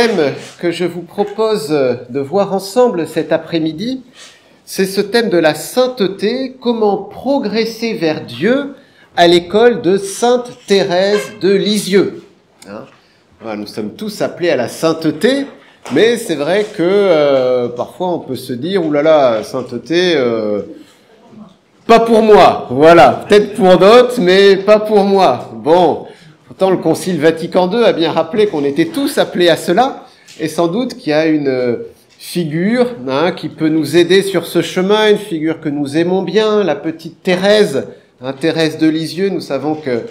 thème que je vous propose de voir ensemble cet après-midi, c'est ce thème de la sainteté, comment progresser vers Dieu à l'école de Sainte Thérèse de Lisieux. Voilà, nous sommes tous appelés à la sainteté, mais c'est vrai que parfois on peut se dire « oulala, sainteté, pas pour moi ». Voilà, peut-être pour d'autres, mais pas pour moi. Bon, pourtant le Concile Vatican II a bien rappelé qu'on était tous appelés à cela, et sans doute qu'il y a une figure qui peut nous aider sur ce chemin, une figure que nous aimons bien, la petite Thérèse, Thérèse de Lisieux. Nous savons que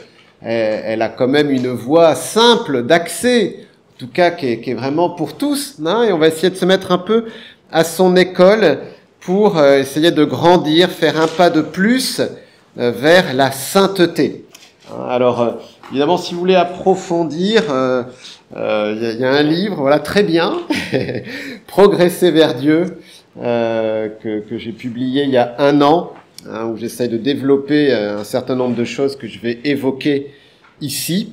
elle a quand même une voie simple d'accès, en tout cas qui est vraiment pour tous, et on va essayer de se mettre un peu à son école pour essayer de grandir, faire un pas de plus vers la sainteté. Alors, évidemment, si vous voulez approfondir, y a un livre, voilà, très bien, Progresser vers Dieu, que j'ai publié il y a 1 an, où j'essaye de développer un certain nombre de choses que je vais évoquer ici.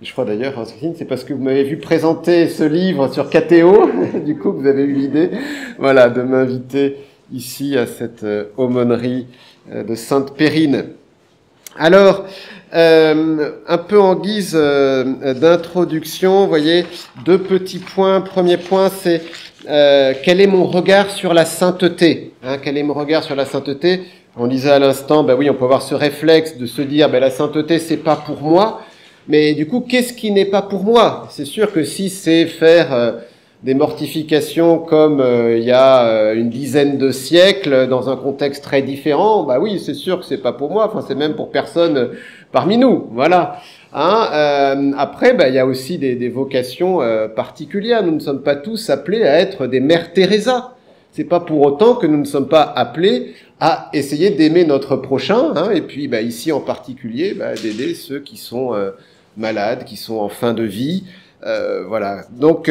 Je crois d'ailleurs, c'est parce que vous m'avez vu présenter ce livre sur KTO, du coup vous avez eu l'idée, voilà, de m'inviter ici à cette aumônerie de Sainte Périne. Alors, un peu en guise d'introduction, vous voyez, 2 petits points. Premier point, c'est quel est mon regard sur la sainteté, quel est mon regard sur la sainteté? On disait à l'instant, oui, on peut avoir ce réflexe de se dire, la sainteté, c'est pas pour moi. Mais du coup, qu'est-ce qui n'est pas pour moi? C'est sûr que si c'est faire des mortifications comme il y a une dizaine de siècles, dans un contexte très différent, oui, c'est sûr que c'est pas pour moi. Enfin, c'est même pour personne parmi nous. Voilà. Après, il y a aussi des vocations particulières. Nous ne sommes pas tous appelés à être des mères Teresa. C'est pas pour autant que nous ne sommes pas appelés à essayer d'aimer notre prochain, et puis ici en particulier d'aider ceux qui sont malades, qui sont en fin de vie, voilà. Donc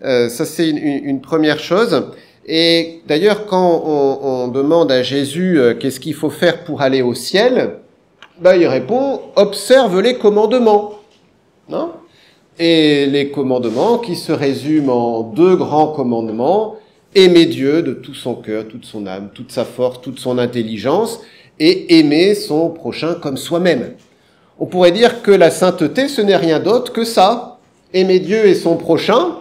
ça c'est une première chose. Et d'ailleurs quand on demande à Jésus qu'est-ce qu'il faut faire pour aller au ciel, il répond observe les commandements, non? Et les commandements qui se résument en 2 grands commandements: aimer Dieu de tout son cœur, toute son âme, toute sa force, toute son intelligence, et aimer son prochain comme soi-même. On pourrait dire que la sainteté, ce n'est rien d'autre que ça. Aimer Dieu et son prochain,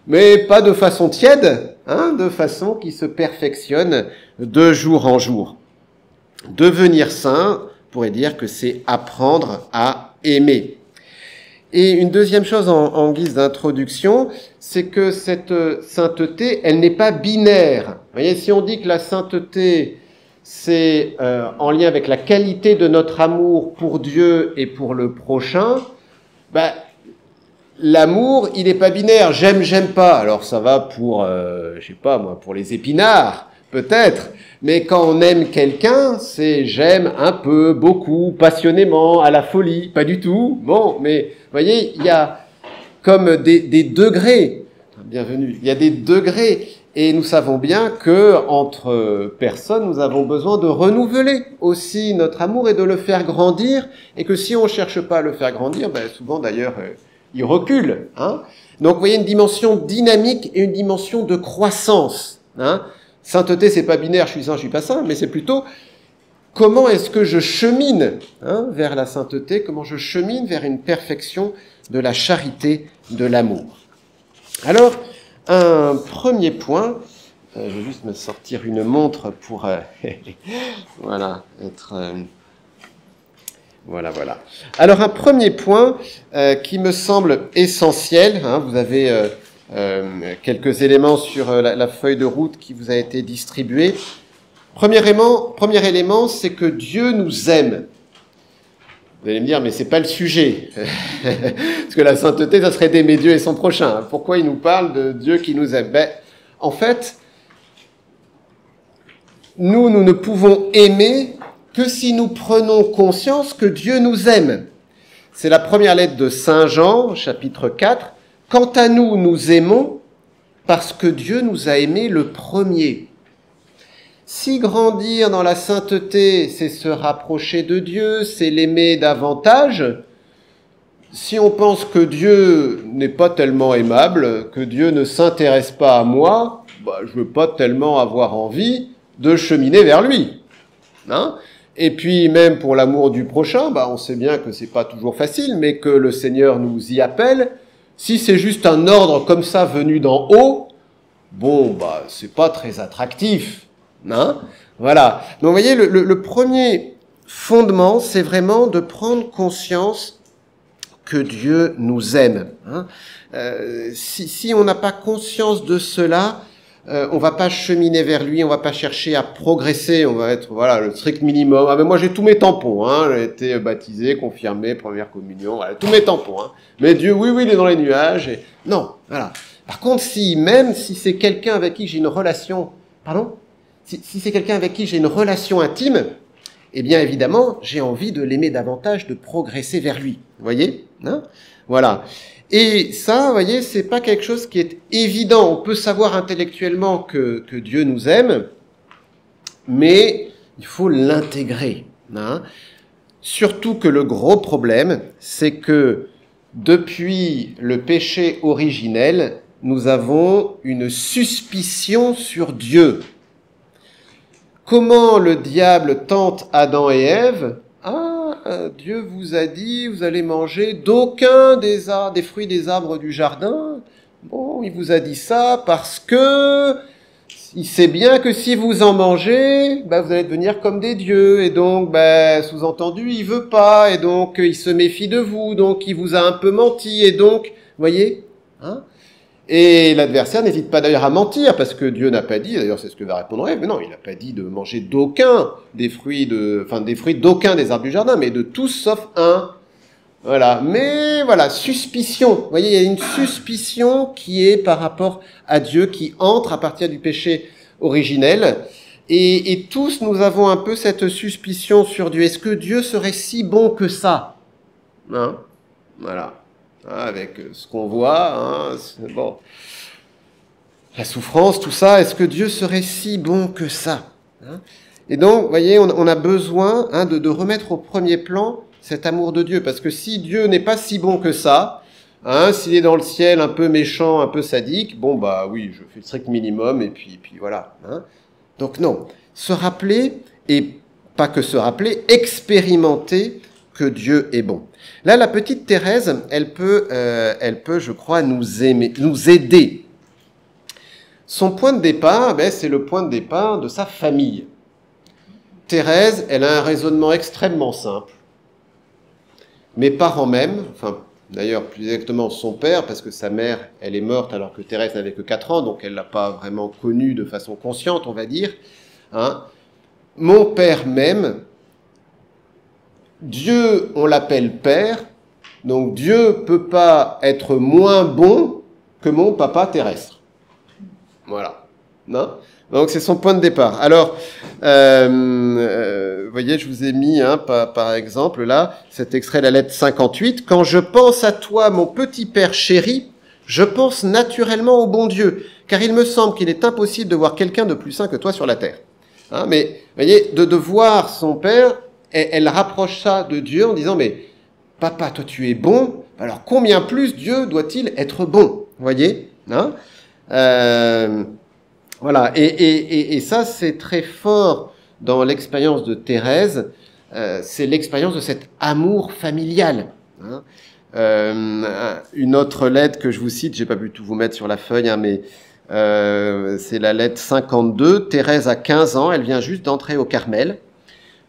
mais pas de façon tiède, de façon qui se perfectionne de jour en jour. Devenir saint, on pourrait dire que c'est apprendre à aimer. Et une deuxième chose en guise d'introduction, c'est que cette sainteté, elle n'est pas binaire. Vous voyez, si on dit que la sainteté, c'est en lien avec la qualité de notre amour pour Dieu et pour le prochain, l'amour, il n'est pas binaire. J'aime, j'aime pas. Alors ça va pour, je sais pas moi, pour les épinards, peut-être. Mais quand on aime quelqu'un, c'est j'aime un peu, beaucoup, passionnément, à la folie. Pas du tout. Bon, mais vous voyez, il y a comme des degrés. Bienvenue. Il y a des degrés. Et nous savons bien que entre personnes, nous avons besoin de renouveler aussi notre amour et de le faire grandir. Et que si on cherche pas à le faire grandir, souvent d'ailleurs, il recule. Donc vous voyez une dimension dynamique et une dimension de croissance. Sainteté, c'est pas binaire, je suis saint, je suis pas saint, mais c'est plutôt comment est-ce que je chemine vers la sainteté, comment je chemine vers une perfection de la charité, de l'amour. Alors, un premier point, je vais juste me sortir une montre pour voilà, être... Voilà. Alors, un premier point qui me semble essentiel, vous avez... quelques éléments sur la feuille de route qui vous a été distribuée. Premier élément, c'est que Dieu nous aime. Vous allez me dire, mais c'est pas le sujet. Parce que la sainteté, ça serait d'aimer Dieu et son prochain. Pourquoi il nous parle de Dieu qui nous aime? En fait, nous ne pouvons aimer que si nous prenons conscience que Dieu nous aime. C'est la première lettre de Saint Jean, chapitre 4. Quant à nous, nous aimons parce que Dieu nous a aimés le premier. Si grandir dans la sainteté, c'est se rapprocher de Dieu, c'est l'aimer davantage, si on pense que Dieu n'est pas tellement aimable, que Dieu ne s'intéresse pas à moi, je veux pas tellement avoir envie de cheminer vers lui. Hein? Et puis même pour l'amour du prochain, on sait bien que c'est pas toujours facile, mais que le Seigneur nous y appelle. Si c'est juste un ordre comme ça venu d'en haut, c'est pas très attractif. Hein? Voilà. Donc vous voyez, le premier fondement, c'est vraiment de prendre conscience que Dieu nous aime. Hein? Si on n'a pas conscience de cela, on va pas cheminer vers lui, on va pas chercher à progresser, on va être le strict minimum. Ah ben moi j'ai tous mes tampons, hein, j'ai été baptisé, confirmé, première communion, voilà, tous mes tampons. Hein. Mais Dieu, oui, il est dans les nuages. Et... Non, voilà. Par contre, si c'est quelqu'un avec qui j'ai une relation, si c'est quelqu'un avec qui j'ai une relation intime, eh bien évidemment, j'ai envie de l'aimer davantage, de progresser vers lui. Vous voyez, hein? Voilà. Et ça, vous voyez, c'est pas quelque chose qui est évident. On peut savoir intellectuellement que Dieu nous aime, mais il faut l'intégrer. Hein? Surtout que le gros problème, c'est que depuis le péché originel, nous avons une suspicion sur Dieu. Comment le diable tente Adam et Ève? Dieu vous a dit, vous allez manger d'aucun des fruits des arbres du jardin. Bon, il vous a dit ça parce que il sait bien que si vous en mangez, vous allez devenir comme des dieux. Et donc, sous-entendu, il veut pas. Et donc, il se méfie de vous. Donc, il vous a un peu menti. Et donc, vous voyez, hein? Et l'adversaire n'hésite pas d'ailleurs à mentir, parce que Dieu n'a pas dit, d'ailleurs c'est ce que va répondre Ève, mais non, il n'a pas dit de manger d'aucun des fruits d'aucun des arbres du jardin, mais de tous sauf un. Voilà. Mais voilà, suspicion. Vous voyez, il y a une suspicion qui est par rapport à Dieu, qui entre à partir du péché originel. Et tous nous avons un peu cette suspicion sur Dieu. Est-ce que Dieu serait si bon que ça? Hein? Voilà. Avec ce qu'on voit, bon, la souffrance, tout ça, est-ce que Dieu serait si bon que ça? Et donc, vous voyez, on a besoin de remettre au premier plan cet amour de Dieu, parce que si Dieu n'est pas si bon que ça, s'il est dans le ciel un peu méchant, un peu sadique, oui, je fais le strict minimum, et puis voilà. Donc non, se rappeler, et pas que se rappeler, expérimenter que Dieu est bon. Là, la petite Thérèse, elle peut, je crois, nous aider. Son point de départ, c'est le point de départ de sa famille. Thérèse, elle a un raisonnement extrêmement simple. Mes parents même, d'ailleurs plus exactement son père, parce que sa mère, elle est morte alors que Thérèse n'avait que 4 ans, donc elle ne l'a pas vraiment connue de façon consciente, on va dire. Mon père même, Dieu, on l'appelle Père, donc Dieu peut pas être moins bon que mon papa terrestre. Voilà. Non ? Donc c'est son point de départ. Alors, vous voyez, je vous ai mis, par exemple, là, cet extrait de la lettre 58. « Quand je pense à toi, mon petit père chéri, je pense naturellement au bon Dieu, car il me semble qu'il est impossible de voir quelqu'un de plus saint que toi sur la terre. » Mais, vous voyez, de voir son père, elle rapproche ça de Dieu en disant, mais papa, toi tu es bon, alors combien plus Dieu doit-il être bon? Vous voyez, voilà, et ça c'est très fort dans l'expérience de Thérèse, c'est l'expérience de cet amour familial. Une autre lettre que je vous cite, j'ai pas pu tout vous mettre sur la feuille, mais c'est la lettre 52, Thérèse a 15 ans, elle vient juste d'entrer au Carmel.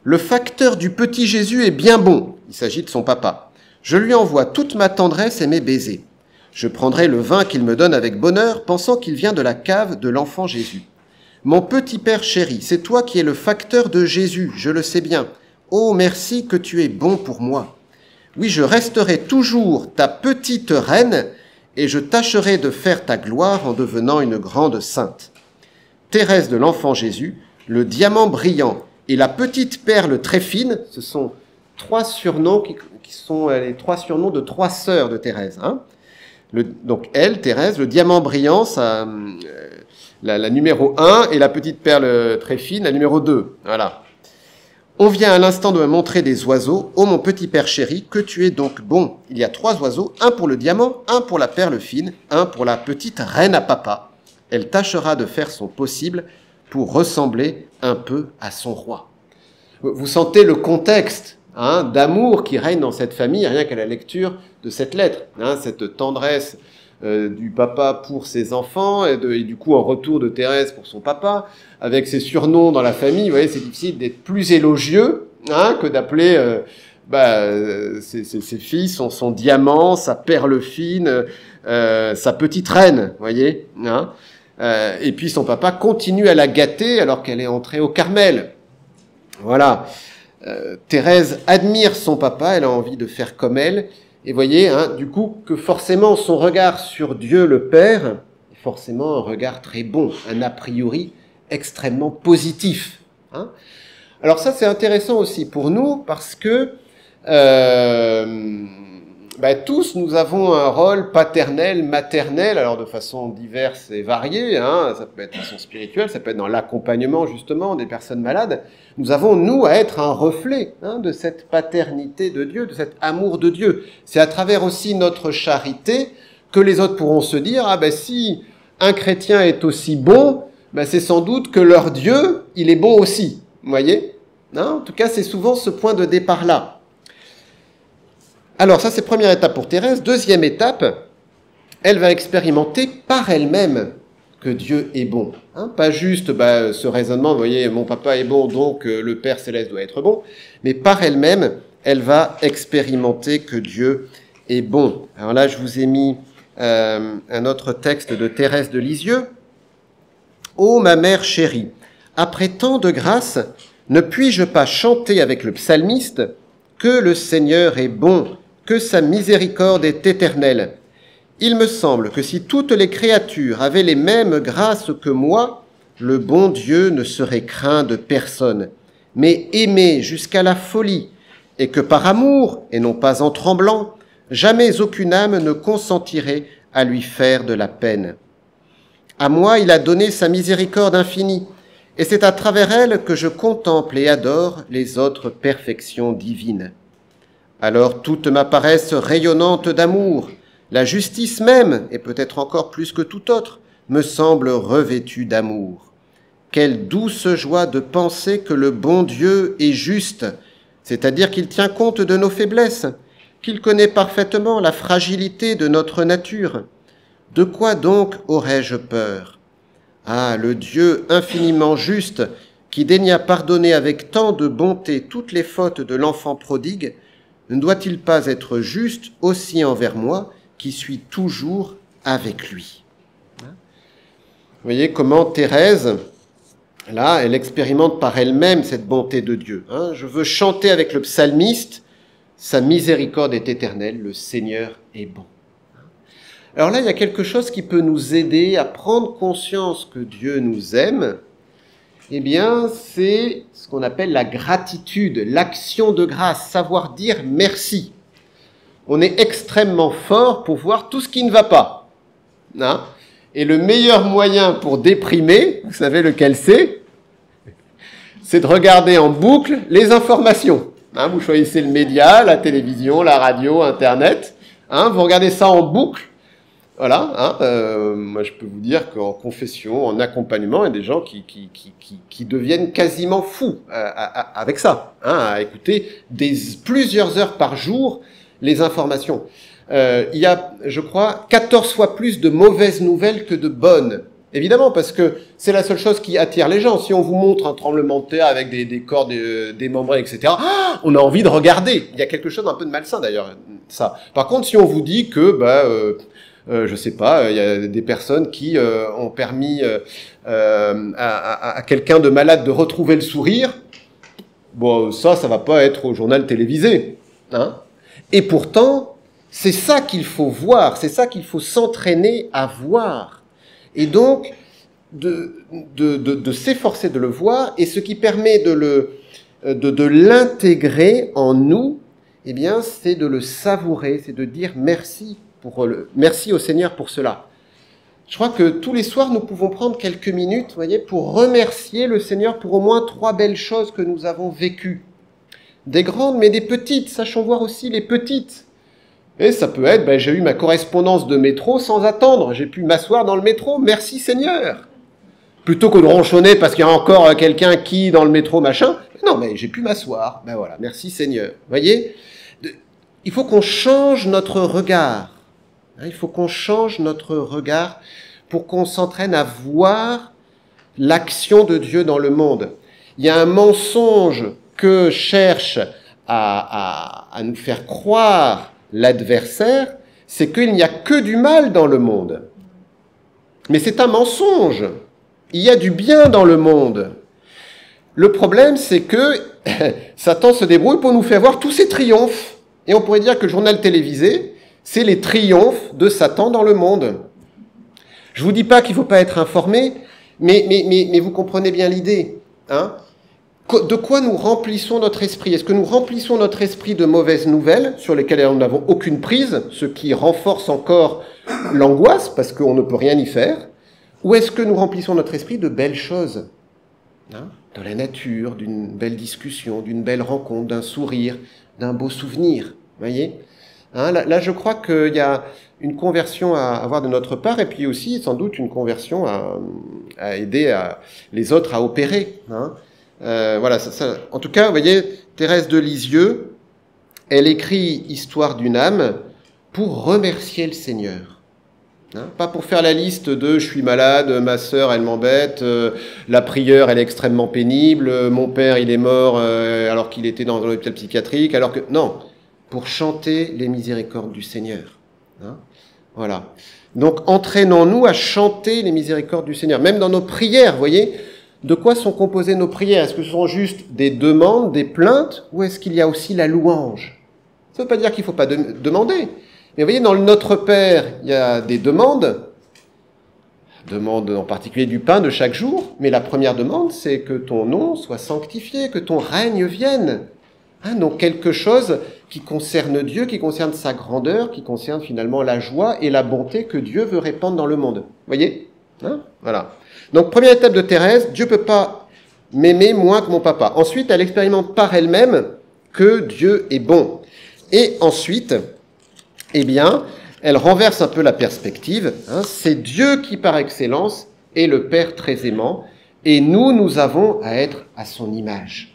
Le facteur du petit Jésus est bien bon. Il s'agit de son papa. Je lui envoie toute ma tendresse et mes baisers. Je prendrai le vin qu'il me donne avec bonheur, pensant qu'il vient de la cave de l'enfant Jésus. Mon petit père chéri, c'est toi qui es le facteur de Jésus, je le sais bien. Oh, merci que tu es bon pour moi. Oui, je resterai toujours ta petite reine et je tâcherai de faire ta gloire en devenant une grande sainte. Thérèse de l'enfant Jésus, le diamant brillant et la petite perle très fine, ce sont 3 surnoms qui sont les 3 surnoms de 3 sœurs de Thérèse. Donc elle, Thérèse, le diamant brillant, ça, la numéro 1, et la petite perle très fine, la numéro 2. Voilà. On vient à l'instant de me montrer des oiseaux. Ô mon petit père chéri, que tu es donc bon. Il y a 3 oiseaux, un pour le diamant, un pour la perle fine, un pour la petite reine à papa. Elle tâchera de faire son possible pour ressembler un peu à son roi. Vous sentez le contexte d'amour qui règne dans cette famille, rien qu'à la lecture de cette lettre. Cette tendresse du papa pour ses enfants et du coup en retour de Thérèse pour son papa, avec ses surnoms dans la famille. Vous voyez, c'est difficile d'être plus élogieux que d'appeler ses filles son diamant, sa perle fine, sa petite reine, vous voyez. Et puis son papa continue à la gâter alors qu'elle est entrée au Carmel. Voilà. Thérèse admire son papa, elle a envie de faire comme elle. Et voyez, du coup, que forcément son regard sur Dieu le Père est forcément un regard très bon, un a priori extrêmement positif. Alors ça, c'est intéressant aussi pour nous parce que tous, nous avons un rôle paternel, maternel, alors de façon diverse et variée. Ça peut être de façon spirituelle, ça peut être dans l'accompagnement justement des personnes malades. Nous avons, nous, à être un reflet de cette paternité de Dieu, de cet amour de Dieu. C'est à travers aussi notre charité que les autres pourront se dire, si un chrétien est aussi bon, c'est sans doute que leur Dieu, il est bon aussi. Vous voyez ? En tout cas, c'est souvent ce point de départ-là. Alors ça, c'est première étape pour Thérèse. Deuxième étape, elle va expérimenter par elle-même que Dieu est bon. Pas juste ce raisonnement, vous voyez, mon papa est bon, donc le Père Céleste doit être bon, mais par elle-même, elle va expérimenter que Dieu est bon. Alors là, je vous ai mis un autre texte de Thérèse de Lisieux. « Ô ma mère chérie, après tant de grâce, ne puis-je pas chanter avec le psalmiste que le Seigneur est bon, que sa miséricorde est éternelle. Il me semble que si toutes les créatures avaient les mêmes grâces que moi, le bon Dieu ne serait craint de personne, mais aimé jusqu'à la folie, et que par amour, et non pas en tremblant, jamais aucune âme ne consentirait à lui faire de la peine. À moi, il a donné sa miséricorde infinie, et c'est à travers elle que je contemple et adore les autres perfections divines. Alors toute ma paresse rayonnante d'amour, la justice même, et peut-être encore plus que tout autre, me semble revêtue d'amour. Quelle douce joie de penser que le bon Dieu est juste, c'est-à-dire qu'il tient compte de nos faiblesses, qu'il connaît parfaitement la fragilité de notre nature. De quoi donc aurais-je peur ? Ah, le Dieu infiniment juste, qui daigna pardonner avec tant de bonté toutes les fautes de l'enfant prodigue, ne doit-il pas être juste aussi envers moi, qui suis toujours avec lui ? Vous voyez comment Thérèse, là, elle expérimente par elle-même cette bonté de Dieu. Je veux chanter avec le psalmiste, sa miséricorde est éternelle, le Seigneur est bon. Alors là, il y a quelque chose qui peut nous aider à prendre conscience que Dieu nous aime. Eh bien, c'est ce qu'on appelle la gratitude, l'action de grâce, savoir dire merci. On est extrêmement fort pour voir tout ce qui ne va pas. Et le meilleur moyen pour déprimer, vous savez lequel c'est de regarder en boucle les informations. Vous choisissez le média, la télévision, la radio, Internet. Vous regardez ça en boucle. Voilà, moi je peux vous dire qu'en confession, en accompagnement, il y a des gens qui deviennent quasiment fous avec ça, à écouter plusieurs heures par jour les informations. Il y a, je crois, 14 fois plus de mauvaises nouvelles que de bonnes. Évidemment, parce que c'est la seule chose qui attire les gens. Si on vous montre un tremblement de terre avec des corps démembrés, etc., on a envie de regarder. Il y a quelque chose d'un peu de malsain d'ailleurs, ça. Par contre, si on vous dit que, je sais pas, il y a des personnes qui ont permis à quelqu'un de malade de retrouver le sourire. Bon, ça va pas être au journal télévisé. Et pourtant, c'est ça qu'il faut voir, c'est ça qu'il faut s'entraîner à voir. Et donc, de s'efforcer de le voir, et ce qui permet de l'intégrer en nous, eh bien, c'est de le savourer, c'est de dire merci. Merci au Seigneur pour cela. Je crois que tous les soirs, nous pouvons prendre quelques minutes, vous voyez, pour remercier le Seigneur pour au moins 3 belles choses que nous avons vécues. Des grandes, mais des petites. Sachons voir aussi les petites. Et ça peut être, j'ai eu ma correspondance de métro sans attendre. J'ai pu m'asseoir dans le métro. Merci Seigneur. Plutôt que de ronchonner parce qu'il y a encore quelqu'un qui, dans le métro, machin. Non, mais j'ai pu m'asseoir. Ben voilà, merci Seigneur. Vous voyez, il faut qu'on change notre regard. Il faut qu'on change notre regard pour qu'on s'entraîne à voir l'action de Dieu dans le monde. Il y a un mensonge que cherche à nous faire croire l'adversaire, c'est qu'il n'y a que du mal dans le monde. Mais c'est un mensonge. Il y a du bien dans le monde. Le problème, c'est que Satan se débrouille pour nous faire voir tous ses triomphes. Et on pourrait dire que le journal télévisé, c'est les triomphes de Satan dans le monde. Je vous dis pas qu'il faut pas être informé, mais vous comprenez bien l'idée. De quoi nous remplissons notre esprit? Est-ce que nous remplissons notre esprit de mauvaises nouvelles sur lesquelles nous n'avons aucune prise, ce qui renforce encore l'angoisse parce qu'on ne peut rien y faire? Ou est-ce que nous remplissons notre esprit de belles choses? De la nature, d'une belle discussion, d'une belle rencontre, d'un sourire, d'un beau souvenir, voyez? Là, je crois qu'il y a une conversion à avoir de notre part, et puis aussi, sans doute, une conversion à aider les autres à opérer. Voilà, en tout cas, vous voyez, Thérèse de Lisieux, elle écrit « Histoire d'une âme » pour remercier le Seigneur. Pas pour faire la liste de « je suis malade, ma sœur, elle m'embête, la prieure, elle est extrêmement pénible, mon père, il est mort alors qu'il était dans un hôpital psychiatrique, alors que... » Non, pour chanter les miséricordes du Seigneur. Voilà. Donc, entraînons-nous à chanter les miséricordes du Seigneur. Même dans nos prières, vous voyez, de quoi sont composées nos prières? Est-ce que ce sont juste des demandes, des plaintes, ou est-ce qu'il y a aussi la louange? Ça ne veut pas dire qu'il ne faut pas demander. Mais vous voyez, dans le Notre Père, il y a des demandes en particulier du pain de chaque jour, mais la première demande, c'est que ton nom soit sanctifié, que ton règne vienne. Donc quelque chose qui concerne Dieu, qui concerne sa grandeur, qui concerne finalement la joie et la bonté que Dieu veut répandre dans le monde. Vous voyez? Voilà. Donc première étape de Thérèse, Dieu peut pas m'aimer moins que mon papa. Ensuite, elle expérimente par elle-même que Dieu est bon. Et ensuite, elle renverse un peu la perspective. C'est Dieu qui, par excellence, est le Père très aimant, et nous avons à être à son image.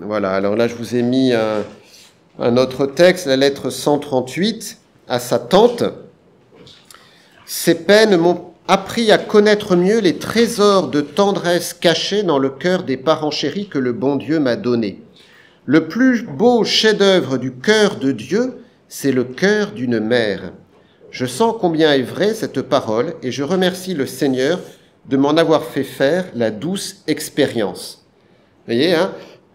Voilà, alors là je vous ai mis un autre texte, la lettre 138 à sa tante. Ces peines m'ont appris à connaître mieux les trésors de tendresse cachés dans le cœur des parents chéris que le bon Dieu m'a donnés. Le plus beau chef-d'œuvre du cœur de Dieu, c'est le cœur d'une mère. Je sens combien est vraie cette parole et je remercie le Seigneur de m'en avoir fait faire la douce expérience. Vous voyez,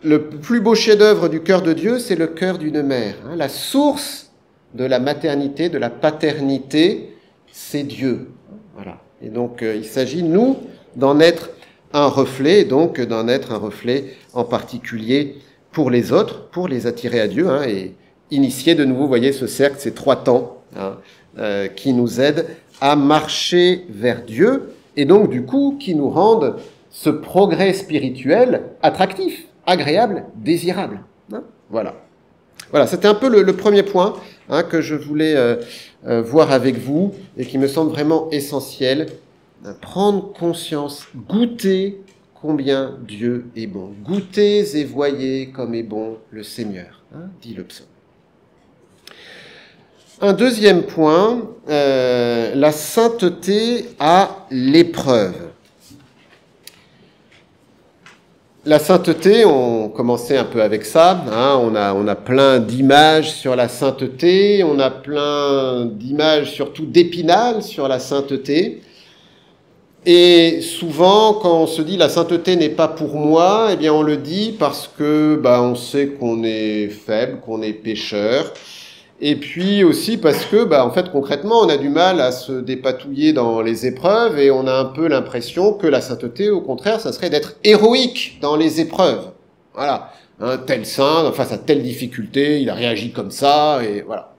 le plus beau chef-d'œuvre du cœur de Dieu, c'est le cœur d'une mère. La source de la maternité, de la paternité, c'est Dieu. Voilà. Et donc, il s'agit, nous, d'en être un reflet, et donc d'en être un reflet en particulier pour les autres, pour les attirer à Dieu, et initier de nouveau, vous voyez, ce cercle, ces 3 temps, qui nous aident à marcher vers Dieu, et donc, du coup, qui nous rendent ce progrès spirituel attractif, agréable, désirable. Voilà. Voilà, c'était un peu le premier point que je voulais voir avec vous et qui me semble vraiment essentiel. Prendre conscience, goûter combien Dieu est bon. Goûtez et voyez comme est bon le Seigneur, dit le psaume. Un deuxième point, la sainteté à l'épreuve. La sainteté, on commençait un peu avec ça, on a plein d'images sur la sainteté, on a plein d'images surtout d'épinal sur la sainteté. Et souvent, quand on se dit la sainteté n'est pas pour moi, eh bien on le dit parce que on sait qu'on est faible, qu'on est pécheur. Et puis aussi parce que, en fait, concrètement, on a du mal à se dépatouiller dans les épreuves et on a un peu l'impression que la sainteté, au contraire, ça serait d'être héroïque dans les épreuves. Voilà. Tel saint, face à telle difficulté, il a réagi comme ça, et voilà.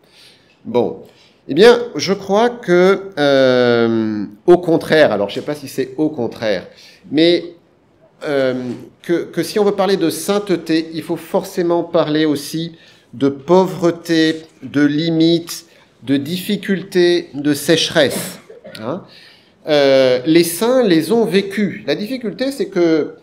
Bon. Eh bien, je crois que, au contraire, alors je ne sais pas si c'est au contraire, mais que si on veut parler de sainteté, il faut forcément parler aussi de pauvreté, de limites, de difficultés, de sécheresse. Hein. Les saints les ont vécus. La difficulté, c'est que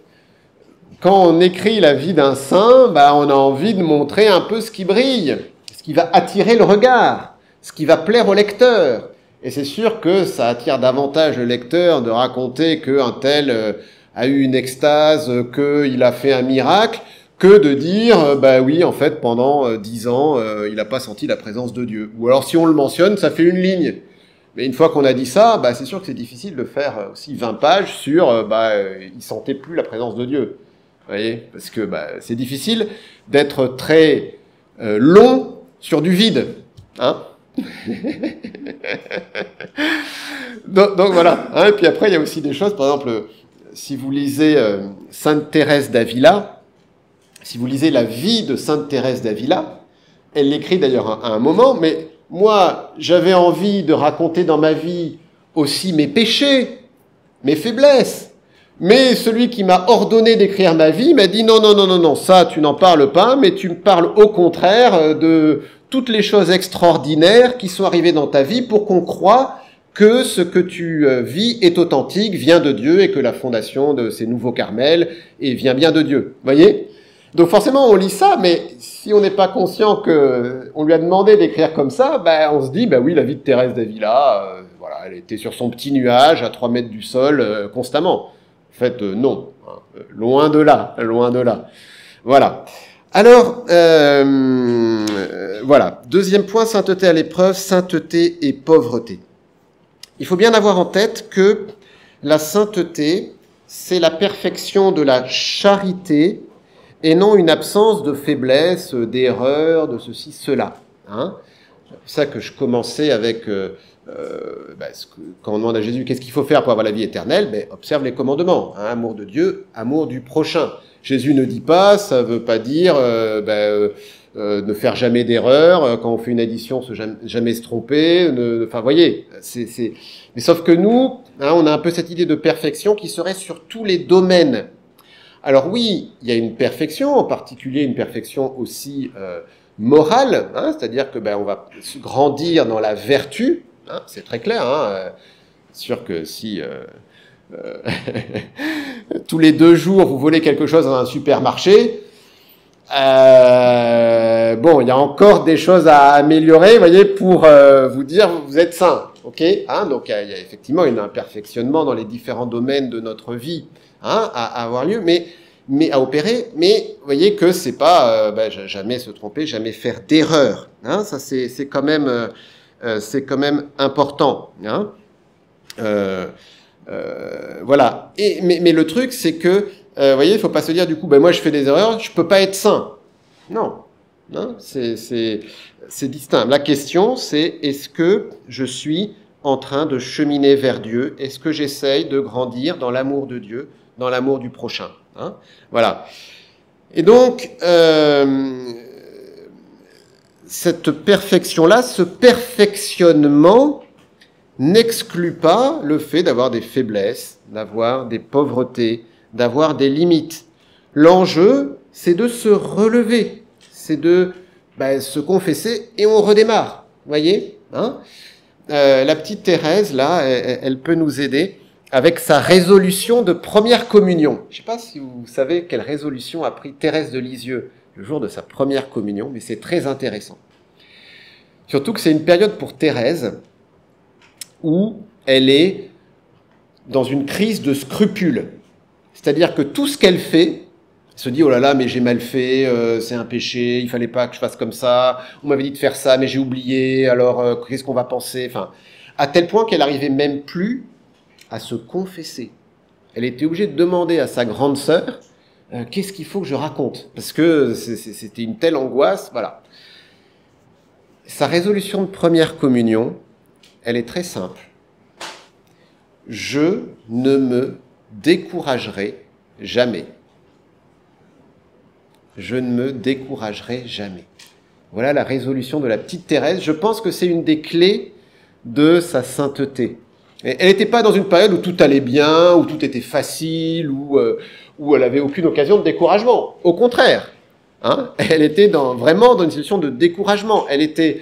quand on écrit la vie d'un saint, bah, on a envie de montrer un peu ce qui brille, ce qui va attirer le regard, ce qui va plaire au lecteur. Et c'est sûr que ça attire davantage le lecteur de raconter qu'un tel a eu une extase, qu'il a fait un miracle, que de dire, bah oui, en fait, pendant 10 ans, il n'a pas senti la présence de Dieu. Ou alors, si on le mentionne, ça fait une ligne. Mais une fois qu'on a dit ça, bah, c'est sûr que c'est difficile de faire aussi 20 pages sur, il sentait plus la présence de Dieu. Vous voyez, parce que bah, c'est difficile d'être très long sur du vide. Hein. donc voilà. Hein, et puis après, il y a aussi des choses, par exemple, si vous lisez Sainte Thérèse d'Avila, si vous lisez la vie de Sainte Thérèse d'Avila, elle l'écrit d'ailleurs à un moment, mais moi, j'avais envie de raconter dans ma vie aussi mes péchés, mes faiblesses. Mais celui qui m'a ordonné d'écrire ma vie m'a dit non, ça tu n'en parles pas, mais tu me parles au contraire de toutes les choses extraordinaires qui sont arrivées dans ta vie pour qu'on croie que ce que tu vis est authentique, vient de Dieu et que la fondation de ces nouveaux Carmels vient bien de Dieu. Voyez ? Donc forcément on lit ça, mais si on n'est pas conscient qu'on lui a demandé d'écrire comme ça, ben, on se dit, bah oui, la vie de Thérèse d'Avila, voilà, elle était sur son petit nuage à 3 mètres du sol constamment. En fait, non. Loin de là, loin de là. Voilà. Alors, voilà. Deuxième point, sainteté à l'épreuve, sainteté et pauvreté. Il faut bien avoir en tête que la sainteté, c'est la perfection de la charité et non une absence de faiblesse, d'erreur, de ceci, cela. Hein. C'est pour ça que je commençais avec... quand on demande à Jésus qu'est-ce qu'il faut faire pour avoir la vie éternelle, observe les commandements, hein, amour de Dieu, amour du prochain. Jésus ne dit pas, ça veut pas dire ne faire jamais d'erreur, quand on fait une addition, jamais se tromper, enfin voyez, mais sauf que nous, hein, on a un peu cette idée de perfection qui serait sur tous les domaines. Alors oui, il y a une perfection, en particulier une perfection aussi morale, hein, c'est-à-dire que on va grandir dans la vertu. Hein, c'est très clair. Hein, sûr que si tous les 2 jours vous volez quelque chose dans un supermarché, il y a encore des choses à améliorer, voyez, pour vous dire vous êtes saint, ok, hein, donc il y a effectivement un imperfectionnement dans les différents domaines de notre vie, hein, à avoir lieu, mais à opérer, mais vous voyez que c'est pas jamais se tromper, jamais faire d'erreur, hein, ça c'est quand même important, hein. Voilà. Mais le truc, c'est que, vous voyez, il faut pas se dire du coup, moi je fais des erreurs, je peux pas être saint. Non, hein, c'est distinct. La question, c'est est-ce que je suis en train de cheminer vers Dieu? Est-ce que j'essaye de grandir dans l'amour de Dieu, dans l'amour du prochain, hein? Voilà. Et donc, cette perfection-là, ce perfectionnement n'exclut pas le fait d'avoir des faiblesses, d'avoir des pauvretés, d'avoir des limites. L'enjeu, c'est de se relever, c'est de se confesser et on redémarre, voyez, hein. La petite Thérèse, là, elle peut nous aider avec sa résolution de première communion. Je ne sais pas si vous savez quelle résolution a pris Thérèse de Lisieux le jour de sa première communion, mais c'est très intéressant. Surtout que c'est une période pour Thérèse où elle est dans une crise de scrupules. C'est-à-dire que tout ce qu'elle fait, elle se dit « Oh là là, mais j'ai mal fait, c'est un péché, il fallait pas que je fasse comme ça, on m'avait dit de faire ça, mais j'ai oublié, alors qu'est-ce qu'on va penser ?» Enfin, à tel point qu'elle n'arrivait même plus à se confesser. Elle était obligée de demander à sa grande sœur qu'est-ce qu'il faut que je raconte, parce que c'était une telle angoisse, voilà. Sa résolution de première communion, elle est très simple. Je ne me découragerai jamais. Je ne me découragerai jamais. Voilà la résolution de la petite Thérèse. Je pense que c'est une des clés de sa sainteté. Et elle n'était pas dans une période où tout allait bien, où tout était facile, où elle avait aucune occasion de découragement. Au contraire, hein, elle était vraiment dans une situation de découragement. Elle était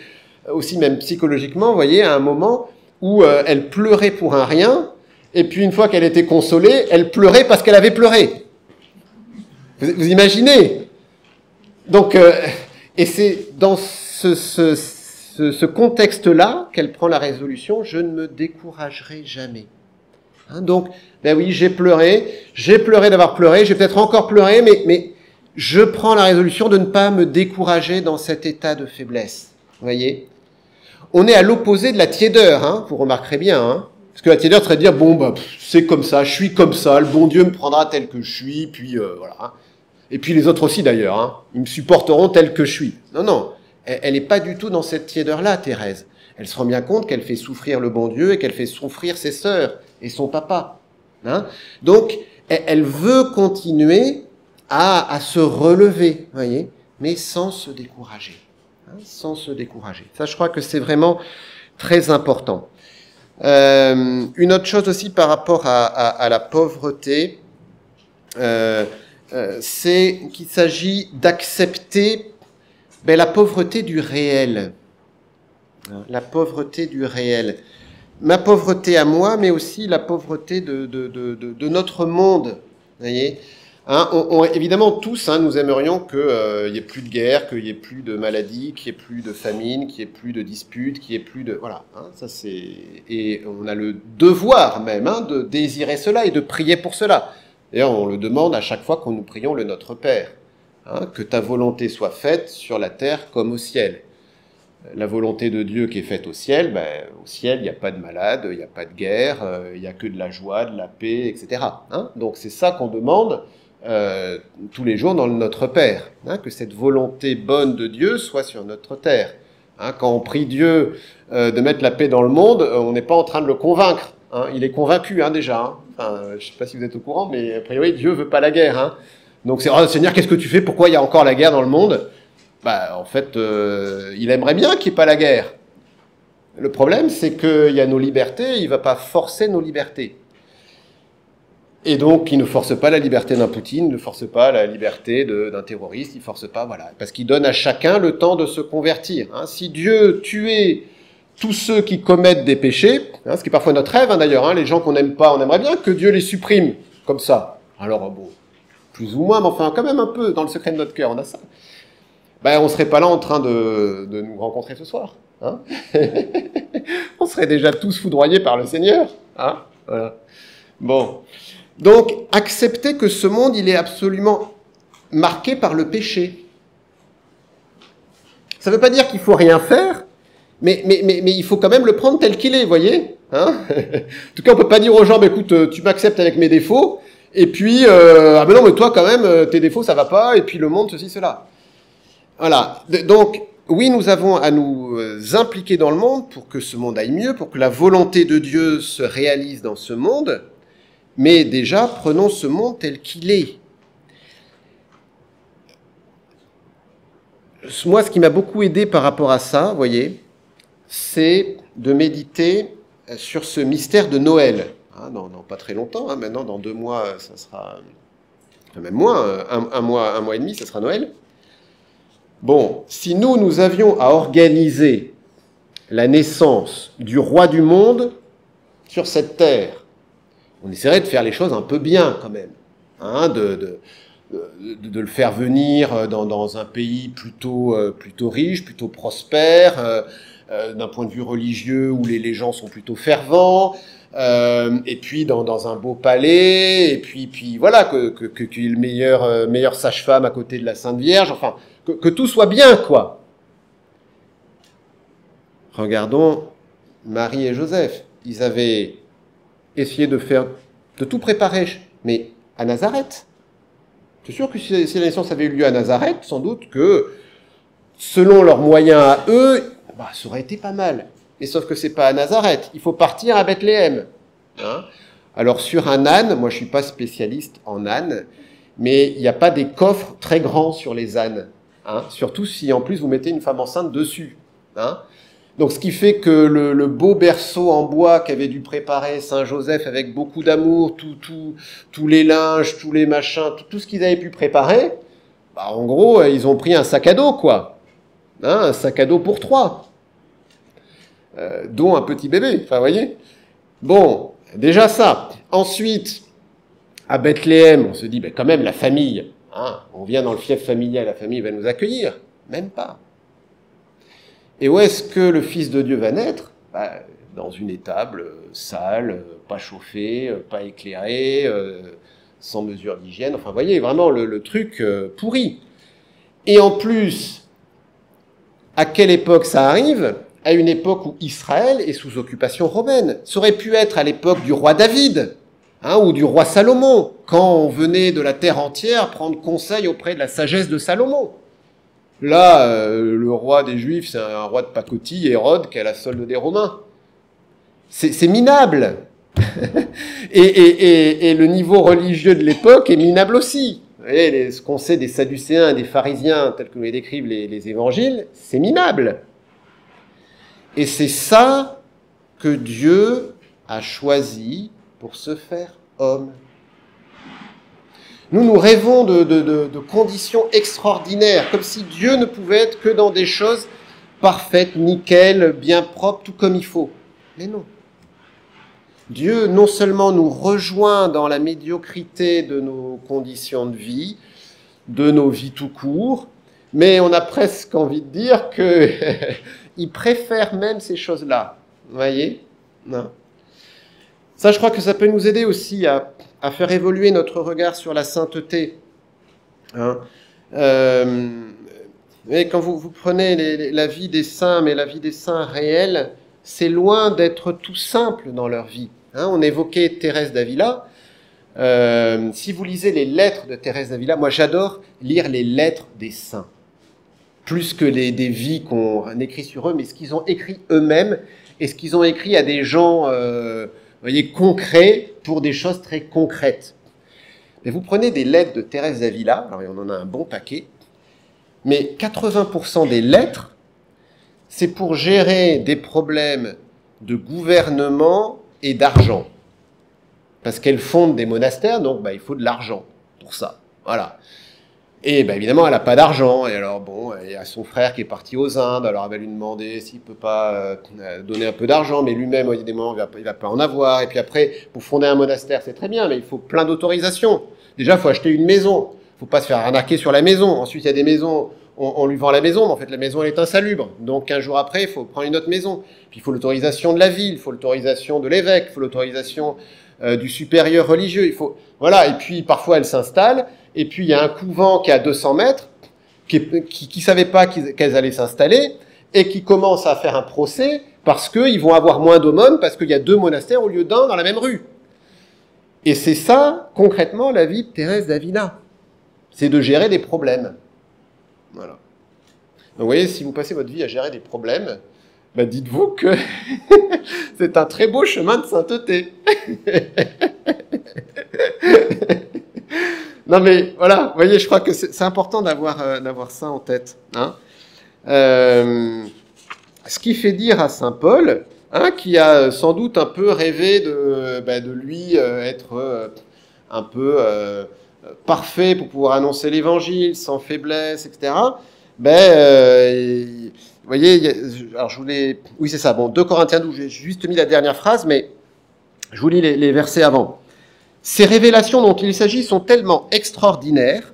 aussi même psychologiquement, vous voyez, à un moment où elle pleurait pour un rien, et puis une fois qu'elle était consolée, elle pleurait parce qu'elle avait pleuré. Vous imaginez? Donc, et c'est dans ce contexte-là qu'elle prend la résolution, je ne me découragerai jamais. Hein, donc, ben oui, j'ai pleuré d'avoir pleuré, j'ai peut-être encore pleuré, mais je prends la résolution de ne pas me décourager dans cet état de faiblesse. Vous voyez? On est à l'opposé de la tiédeur, hein, vous remarquerez bien, hein, parce que la tiédeur serait de dire, bon, bah, c'est comme ça, je suis comme ça, le bon Dieu me prendra tel que je suis, puis voilà. Hein. Et puis les autres aussi d'ailleurs, hein, ils me supporteront tel que je suis. Non, non. Elle n'est pas du tout dans cette tiédeur-là, Thérèse. Elle se rend bien compte qu'elle fait souffrir le bon Dieu et qu'elle fait souffrir ses sœurs et son papa. Hein. Donc, elle veut continuer à se relever, voyez, mais sans se décourager. Hein, sans se décourager. Ça, je crois que c'est vraiment très important. Une autre chose aussi par rapport à la pauvreté, c'est qu'il s'agit d'accepter la pauvreté du réel. La pauvreté du réel. Ma pauvreté à moi, mais aussi la pauvreté de notre monde. Vous voyez, hein, évidemment, tous, hein, nous aimerions qu'il n'y ait plus de guerre, qu'il n'y ait plus de maladies, qu'il n'y ait plus de famine, qu'il n'y ait plus de disputes, qu'il n'y ait plus de... Voilà. Hein, ça c'est... Et on a le devoir même hein, de désirer cela et de prier pour cela. D'ailleurs, on le demande à chaque fois qu'on nous prions le Notre Père. Hein, que ta volonté soit faite sur la terre comme au ciel. La volonté de Dieu qui est faite au ciel, au ciel, il n'y a pas de malade, il n'y a pas de guerre, il n'y a que de la joie, de la paix, etc. Hein. Donc c'est ça qu'on demande tous les jours dans le Notre Père, hein, que cette volonté bonne de Dieu soit sur notre terre. Hein, quand on prie Dieu de mettre la paix dans le monde, on n'est pas en train de le convaincre. Hein. Il est convaincu hein, déjà. Hein. Enfin, je ne sais pas si vous êtes au courant, mais a priori, Dieu ne veut pas la guerre. Hein. Donc c'est « Oh Seigneur, qu'est-ce que tu fais? Pourquoi il y a encore la guerre dans le monde ?» En fait, il aimerait bien qu'il n'y ait pas la guerre. Le problème, c'est qu'il y a nos libertés, il ne va pas forcer nos libertés. Et donc, il ne force pas la liberté d'un Poutine, il ne force pas la liberté d'un terroriste, il ne force pas, voilà. Parce qu'il donne à chacun le temps de se convertir. Hein. Si Dieu tuait tous ceux qui commettent des péchés, hein, ce qui est parfois notre rêve hein, d'ailleurs, hein, les gens qu'on n'aime pas, on aimerait bien que Dieu les supprime, comme ça. Alors, bon... plus ou moins, mais enfin quand même un peu, dans le secret de notre cœur, on a ça. On ne serait pas là en train de nous rencontrer ce soir. Hein. On serait déjà tous foudroyés par le Seigneur. Hein. Voilà. Bon. Donc, accepter que ce monde, il est absolument marqué par le péché. Ça ne veut pas dire qu'il ne faut rien faire, mais il faut quand même le prendre tel qu'il est, vous voyez hein. En tout cas, on ne peut pas dire aux gens, écoute, tu m'acceptes avec mes défauts, et puis, ah ben non, mais toi quand même, tes défauts, ça va pas, et puis le monde, ceci, cela. Voilà. Donc, oui, nous avons à nous impliquer dans le monde pour que ce monde aille mieux, pour que la volonté de Dieu se réalise dans ce monde, mais déjà, prenons ce monde tel qu'il est. Moi, ce qui m'a beaucoup aidé par rapport à ça, vous voyez, c'est de méditer sur ce mystère de Noël. Hein, dans pas très longtemps, hein, maintenant, dans 2 mois, ça sera... Enfin, même moins, un mois et demi, ça sera Noël. Bon, si nous avions à organiser la naissance du roi du monde sur cette terre, on essaierait de faire les choses un peu bien quand même, hein, de le faire venir dans un pays plutôt riche, plutôt prospère, d'un point de vue religieux où les gens sont plutôt fervents, et puis dans un beau palais, et puis voilà, qu'il y ait le meilleur sage-femme à côté de la Sainte Vierge, enfin, que tout soit bien, quoi. Regardons Marie et Joseph. Ils avaient essayé de tout préparer, mais à Nazareth. C'est sûr que si la naissance avait eu lieu à Nazareth, sans doute que, selon leurs moyens à eux, ça aurait été pas mal. Mais sauf que c'est pas à Nazareth. Il faut partir à Bethléem. Hein. Alors, sur un âne, moi je suis pas spécialiste en âne, mais il n'y a pas des coffres très grands sur les ânes. hein, surtout si en plus vous mettez une femme enceinte dessus. Hein. Donc ce qui fait que le beau berceau en bois qu'avait dû préparer Saint Joseph avec beaucoup d'amour, tous les linges, tous les machins, tout ce qu'ils avaient pu préparer, bah, en gros, ils ont pris un sac à dos, quoi. Hein, un sac à dos pour 3. Dont un petit bébé, enfin, vous voyez. Bon, déjà ça. Ensuite, à Bethléem, on se dit, ben, quand même, la famille, hein, on vient dans le fief familial, la famille va nous accueillir. Même pas. Et où est-ce que le Fils de Dieu va naître? Bah, dans une étable sale, pas chauffée, pas éclairée, sans mesure d'hygiène. Enfin, vous voyez, vraiment le truc pourri. Et en plus, à quelle époque ça arrive? À une époque où Israël est sous occupation romaine. Ça aurait pu être à l'époque du roi David, hein, ou du roi Salomon, quand on venait de la terre entière prendre conseil auprès de la sagesse de Salomon. Là, le roi des Juifs, c'est un roi de pacotille, Hérode, qui a la solde des Romains. C'est minable. et le niveau religieux de l'époque est minable aussi. Vous voyez, ce qu'on sait des Sadducéens et des pharisiens, tels que nous les décrivent les évangiles, c'est minable. Et c'est ça que Dieu a choisi pour se faire homme. Nous rêvons de conditions extraordinaires, comme si Dieu ne pouvait être que dans des choses parfaites, nickel, bien propres, tout comme il faut. Mais non. Dieu non seulement nous rejoint dans la médiocrité de nos conditions de vie, de nos vies tout court, mais on a presque envie de dire qu'il préfère même ces choses-là. Vous voyez? Non. Ça, je crois que ça peut nous aider aussi à faire évoluer notre regard sur la sainteté. Hein. Et quand vous prenez la vie des saints, mais la vie des saints réels, c'est loin d'être tout simple dans leur vie. Hein, on évoquait Thérèse d'Avila. Si vous lisez les lettres de Thérèse d'Avila, moi j'adore lire les lettres des saints. Plus que des vies qu'on écrit sur eux, mais ce qu'ils ont écrit eux-mêmes et ce qu'ils ont écrit à des gens voyez, concrets pour des choses très concrètes. Mais vous prenez des lettres de Thérèse d'Avila, alors on en a un bon paquet, mais 80% des lettres, c'est pour gérer des problèmes de gouvernement et d'argent. Parce qu'elle fonde des monastères, donc il faut de l'argent pour ça. Voilà. Et évidemment, elle n'a pas d'argent. Et alors, bon, il y a son frère qui est parti aux Indes. Alors, elle va lui demander s'il ne peut pas donner un peu d'argent. Mais lui-même, il y a des moments, il ne va pas en avoir. Et puis après, pour fonder un monastère, c'est très bien, mais il faut plein d'autorisations. Déjà, il faut acheter une maison. Il ne faut pas se faire arnaquer sur la maison. Ensuite, il y a des maisons, on lui vend la maison, mais en fait, la maison, elle est insalubre. Donc, 15 jours après, il faut prendre une autre maison. Puis, il faut l'autorisation de la ville, il faut l'autorisation de l'évêque, il faut l'autorisation du supérieur religieux. Il faut... Voilà. Et puis, parfois, elle s'installe. Et puis, il y a un couvent qui est à 200 mètres, qui savait pas qu'elles allaient s'installer, et qui commence à faire un procès, parce qu'ils vont avoir moins d'aumônes, parce qu'il y a 2 monastères au lieu d'1 dans la même rue. Et c'est ça, concrètement, la vie de Thérèse d'Avila. C'est de gérer des problèmes. Voilà. Donc, vous voyez, si vous passez votre vie à gérer des problèmes, dites-vous que c'est un très beau chemin de sainteté. Non mais voilà, vous voyez, je crois que c'est important d'avoir ça en tête. Hein. Ce qui fait dire à saint Paul, hein, qui a sans doute un peu rêvé de lui être un peu parfait pour pouvoir annoncer l'évangile, sans faiblesse, etc. Vous voyez, alors je voulais... Oui, c'est ça, bon, 2 Corinthiens 12, j'ai juste mis la dernière phrase, mais je vous lis les versets avant. Ces révélations dont il s'agit sont tellement extraordinaires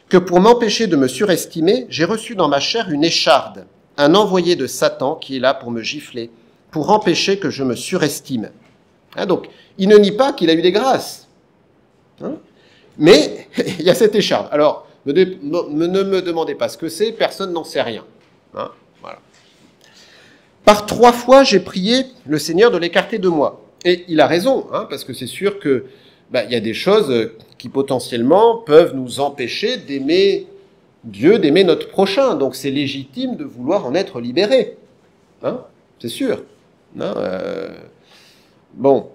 que pour m'empêcher de me surestimer, j'ai reçu dans ma chair une écharde, un envoyé de Satan qui est là pour me gifler, pour empêcher que je me surestime. Hein, donc, il ne nie pas qu'il a eu des grâces. Hein, mais il y a cette écharde. Alors, ne me demandez pas ce que c'est, personne n'en sait rien. Hein, voilà. Par 3 fois, j'ai prié le Seigneur de l'écarter de moi. Et il a raison, hein, parce que c'est sûr que il y a des choses qui potentiellement peuvent nous empêcher d'aimer Dieu, d'aimer notre prochain. Donc c'est légitime de vouloir en être libéré. Hein, c'est sûr. Hein, bon.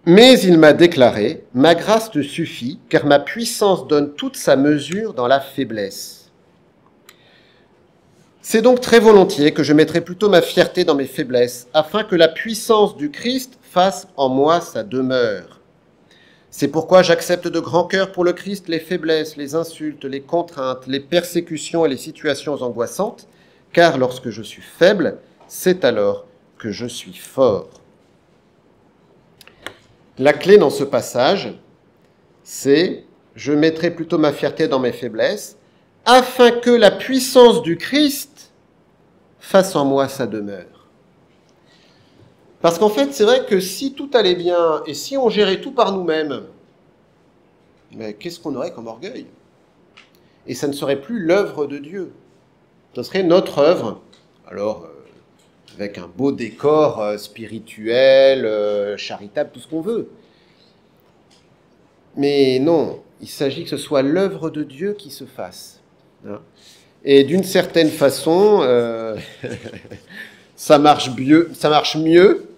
Mais il m'a déclaré, ma grâce te suffit, car ma puissance donne toute sa mesure dans la faiblesse. C'est donc très volontiers que je mettrai plutôt ma fierté dans mes faiblesses, afin que la puissance du Christ fasse en moi sa demeure. C'est pourquoi j'accepte de grand cœur pour le Christ les faiblesses, les insultes, les contraintes, les persécutions et les situations angoissantes, car lorsque je suis faible, c'est alors que je suis fort. La clé dans ce passage, c'est « je mettrai plutôt ma fierté dans mes faiblesses, afin que la puissance du Christ fasse en moi sa demeure. » Parce qu'en fait, c'est vrai que si tout allait bien et si on gérait tout par nous-mêmes, mais qu'est-ce qu'on aurait comme orgueil? Et ça ne serait plus l'œuvre de Dieu. Ce serait notre œuvre. Alors, avec un beau décor spirituel, charitable, tout ce qu'on veut. Mais non, il s'agit que ce soit l'œuvre de Dieu qui se fasse. Et d'une certaine façon, ça marche mieux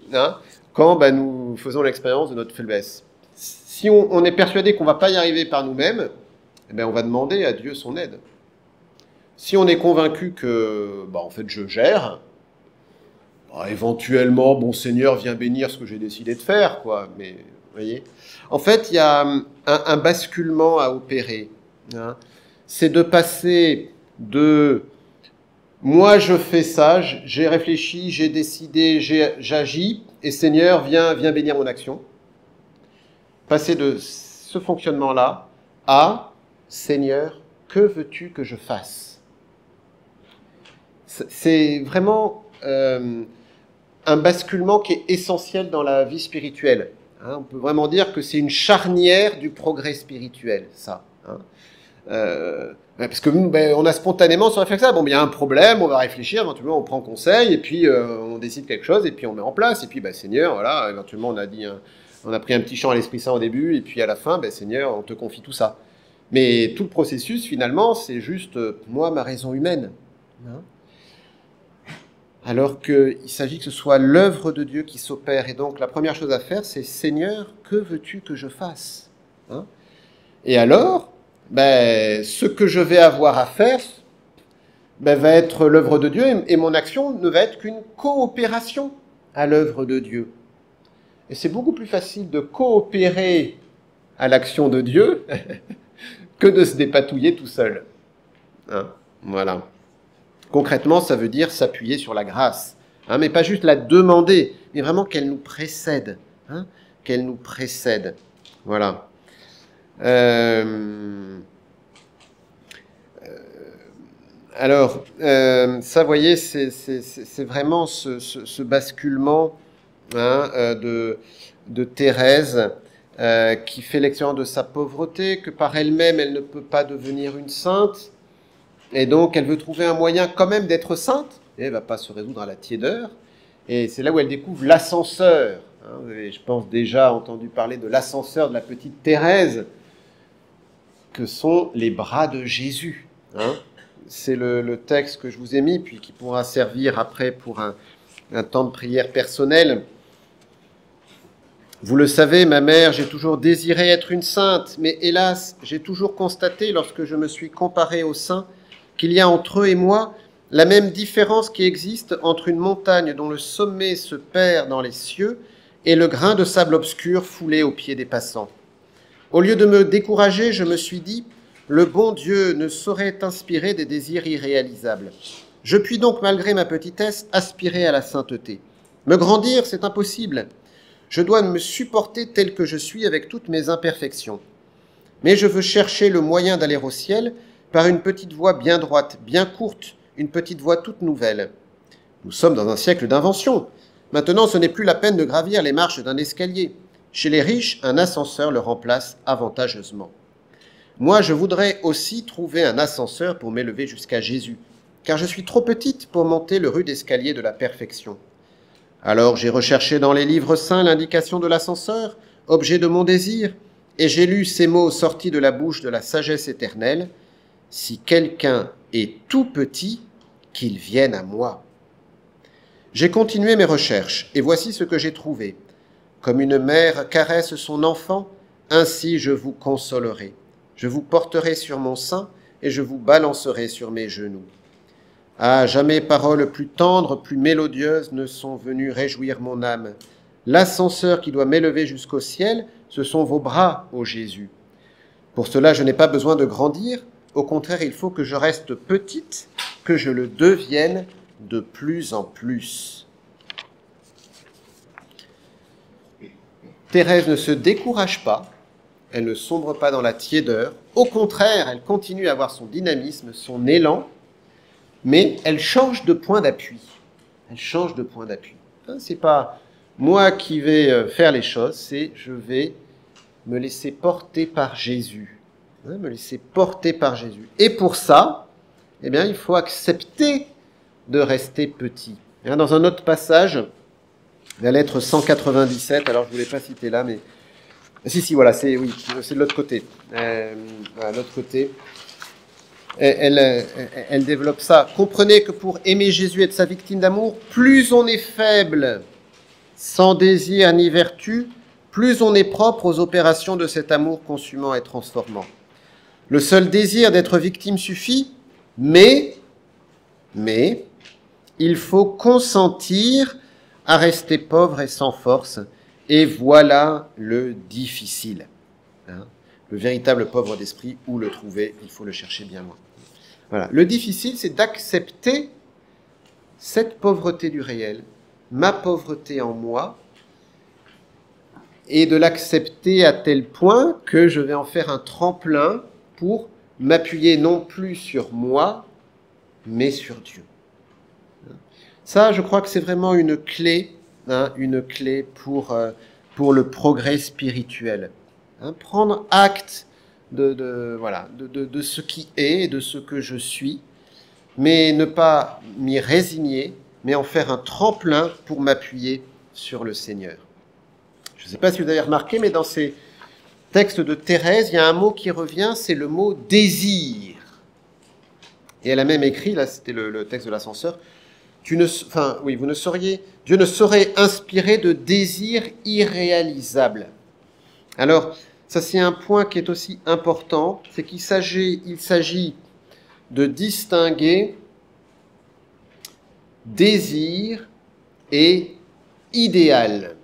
quand nous faisons l'expérience de notre faiblesse. Si on est persuadé qu'on ne va pas y arriver par nous-mêmes, on va demander à Dieu son aide. Si on est convaincu que, en fait, je gère, éventuellement, bon Seigneur, viens bénir ce que j'ai décidé de faire, quoi. Mais, vous voyez, en fait, il y a un basculement à opérer. C'est de passer de « moi, je fais ça, j'ai réfléchi, j'ai décidé, j'agis, et Seigneur, viens bénir mon action ». Passer de ce fonctionnement-là à « Seigneur, que veux-tu que je fasse ?» C'est vraiment un basculement qui est essentiel dans la vie spirituelle. On peut vraiment dire que c'est une charnière du progrès spirituel, ça. Parce que on a spontanément ce réflexe-là. Il y a un problème, on va réfléchir, éventuellement on prend conseil, et puis on décide quelque chose, et puis on met en place, et puis Seigneur, voilà, éventuellement on a pris un petit chant à l'Esprit Saint au début, et puis à la fin, Seigneur, on te confie tout ça. Mais tout le processus, finalement, c'est juste, moi, ma raison humaine. Alors qu'il s'agit que ce soit l'œuvre de Dieu qui s'opère. Et donc, la première chose à faire, c'est « Seigneur, que veux-tu que je fasse ?» Et alors, ce que je vais avoir à faire va être l'œuvre de Dieu, et mon action ne va être qu'une coopération à l'œuvre de Dieu. Et c'est beaucoup plus facile de coopérer à l'action de Dieu que de se dépatouiller tout seul. Voilà. Concrètement, ça veut dire s'appuyer sur la grâce. Mais pas juste la demander, mais vraiment qu'elle nous précède. Qu'elle nous précède. Voilà. Alors, ça, vous voyez, c'est vraiment ce basculement de Thérèse qui fait l'expérience de sa pauvreté, que par elle-même, elle ne peut pas devenir une sainte, et donc elle veut trouver un moyen quand même d'être sainte, et elle ne va pas se résoudre à la tiédeur, et c'est là où elle découvre l'ascenseur. Vous avez, je pense, déjà entendu parler de l'ascenseur de la petite Thérèse, que sont les bras de Jésus. C'est le texte que je vous ai mis, puis qui pourra servir après pour un temps de prière personnel. Vous le savez, ma mère, j'ai toujours désiré être une sainte, mais hélas, j'ai toujours constaté, lorsque je me suis comparé aux saints, qu'il y a entre eux et moi la même différence qui existe entre une montagne dont le sommet se perd dans les cieux et le grain de sable obscur foulé aux pieds des passants. Au lieu de me décourager, je me suis dit, le bon Dieu ne saurait inspirer des désirs irréalisables. Je puis donc, malgré ma petitesse, aspirer à la sainteté. Me grandir, c'est impossible. Je dois me supporter tel que je suis avec toutes mes imperfections. Mais je veux chercher le moyen d'aller au ciel par une petite voie bien droite, bien courte, une petite voie toute nouvelle. Nous sommes dans un siècle d'invention. Maintenant, ce n'est plus la peine de gravir les marches d'un escalier. Chez les riches, un ascenseur le remplace avantageusement. Moi, je voudrais aussi trouver un ascenseur pour m'élever jusqu'à Jésus, car je suis trop petite pour monter le rude escalier de la perfection. Alors j'ai recherché dans les livres saints l'indication de l'ascenseur, objet de mon désir, et j'ai lu ces mots sortis de la bouche de la sagesse éternelle, « Si quelqu'un est tout petit, qu'il vienne à moi. » J'ai continué mes recherches, et voici ce que j'ai trouvé. Comme une mère caresse son enfant, ainsi je vous consolerai. Je vous porterai sur mon sein, et je vous balancerai sur mes genoux. Ah, jamais paroles plus tendres, plus mélodieuses ne sont venues réjouir mon âme. L'ascenseur qui doit m'élever jusqu'au ciel, ce sont vos bras, ô Jésus. Pour cela, je n'ai pas besoin de grandir. Au contraire, il faut que je reste petite, que je le devienne de plus en plus. Thérèse ne se décourage pas, elle ne sombre pas dans la tiédeur. Au contraire, elle continue à avoir son dynamisme, son élan, mais elle change de point d'appui. Elle change de point d'appui. C'est pas moi qui vais faire les choses, c'est je vais me laisser porter par Jésus. Me laisser porter par Jésus. Et pour ça, eh bien, il faut accepter de rester petit. Dans un autre passage, la lettre 197, alors je ne voulais pas citer là, mais... Si, voilà, c'est de l'autre côté. Voilà, l'autre côté. Elle développe ça. Comprenez que pour aimer Jésus et être sa victime d'amour, plus on est faible, sans désir ni vertu, plus on est propre aux opérations de cet amour consumant et transformant. Le seul désir d'être victime suffit, mais il faut consentir à rester pauvre et sans force, et voilà le difficile. Le véritable pauvre d'esprit, où le trouver? Il faut le chercher bien loin. Voilà. Le difficile, c'est d'accepter cette pauvreté du réel, ma pauvreté en moi, et de l'accepter à tel point que je vais en faire un tremplin pour m'appuyer non plus sur moi, mais sur Dieu. Ça, je crois que c'est vraiment une clé pour le progrès spirituel. Prendre acte de ce qui est et de ce que je suis, mais ne pas m'y résigner, mais en faire un tremplin pour m'appuyer sur le Seigneur. Je ne sais pas si vous avez remarqué, mais dans ces textes de Thérèse, il y a un mot qui revient, c'est le mot « désir ». Et elle a même écrit, là c'était le texte de l'ascenseur, Dieu ne saurait inspirer de désirs irréalisables. Alors, ça c'est un point qui est aussi important, c'est qu'il s'agit de distinguer désir et idéal.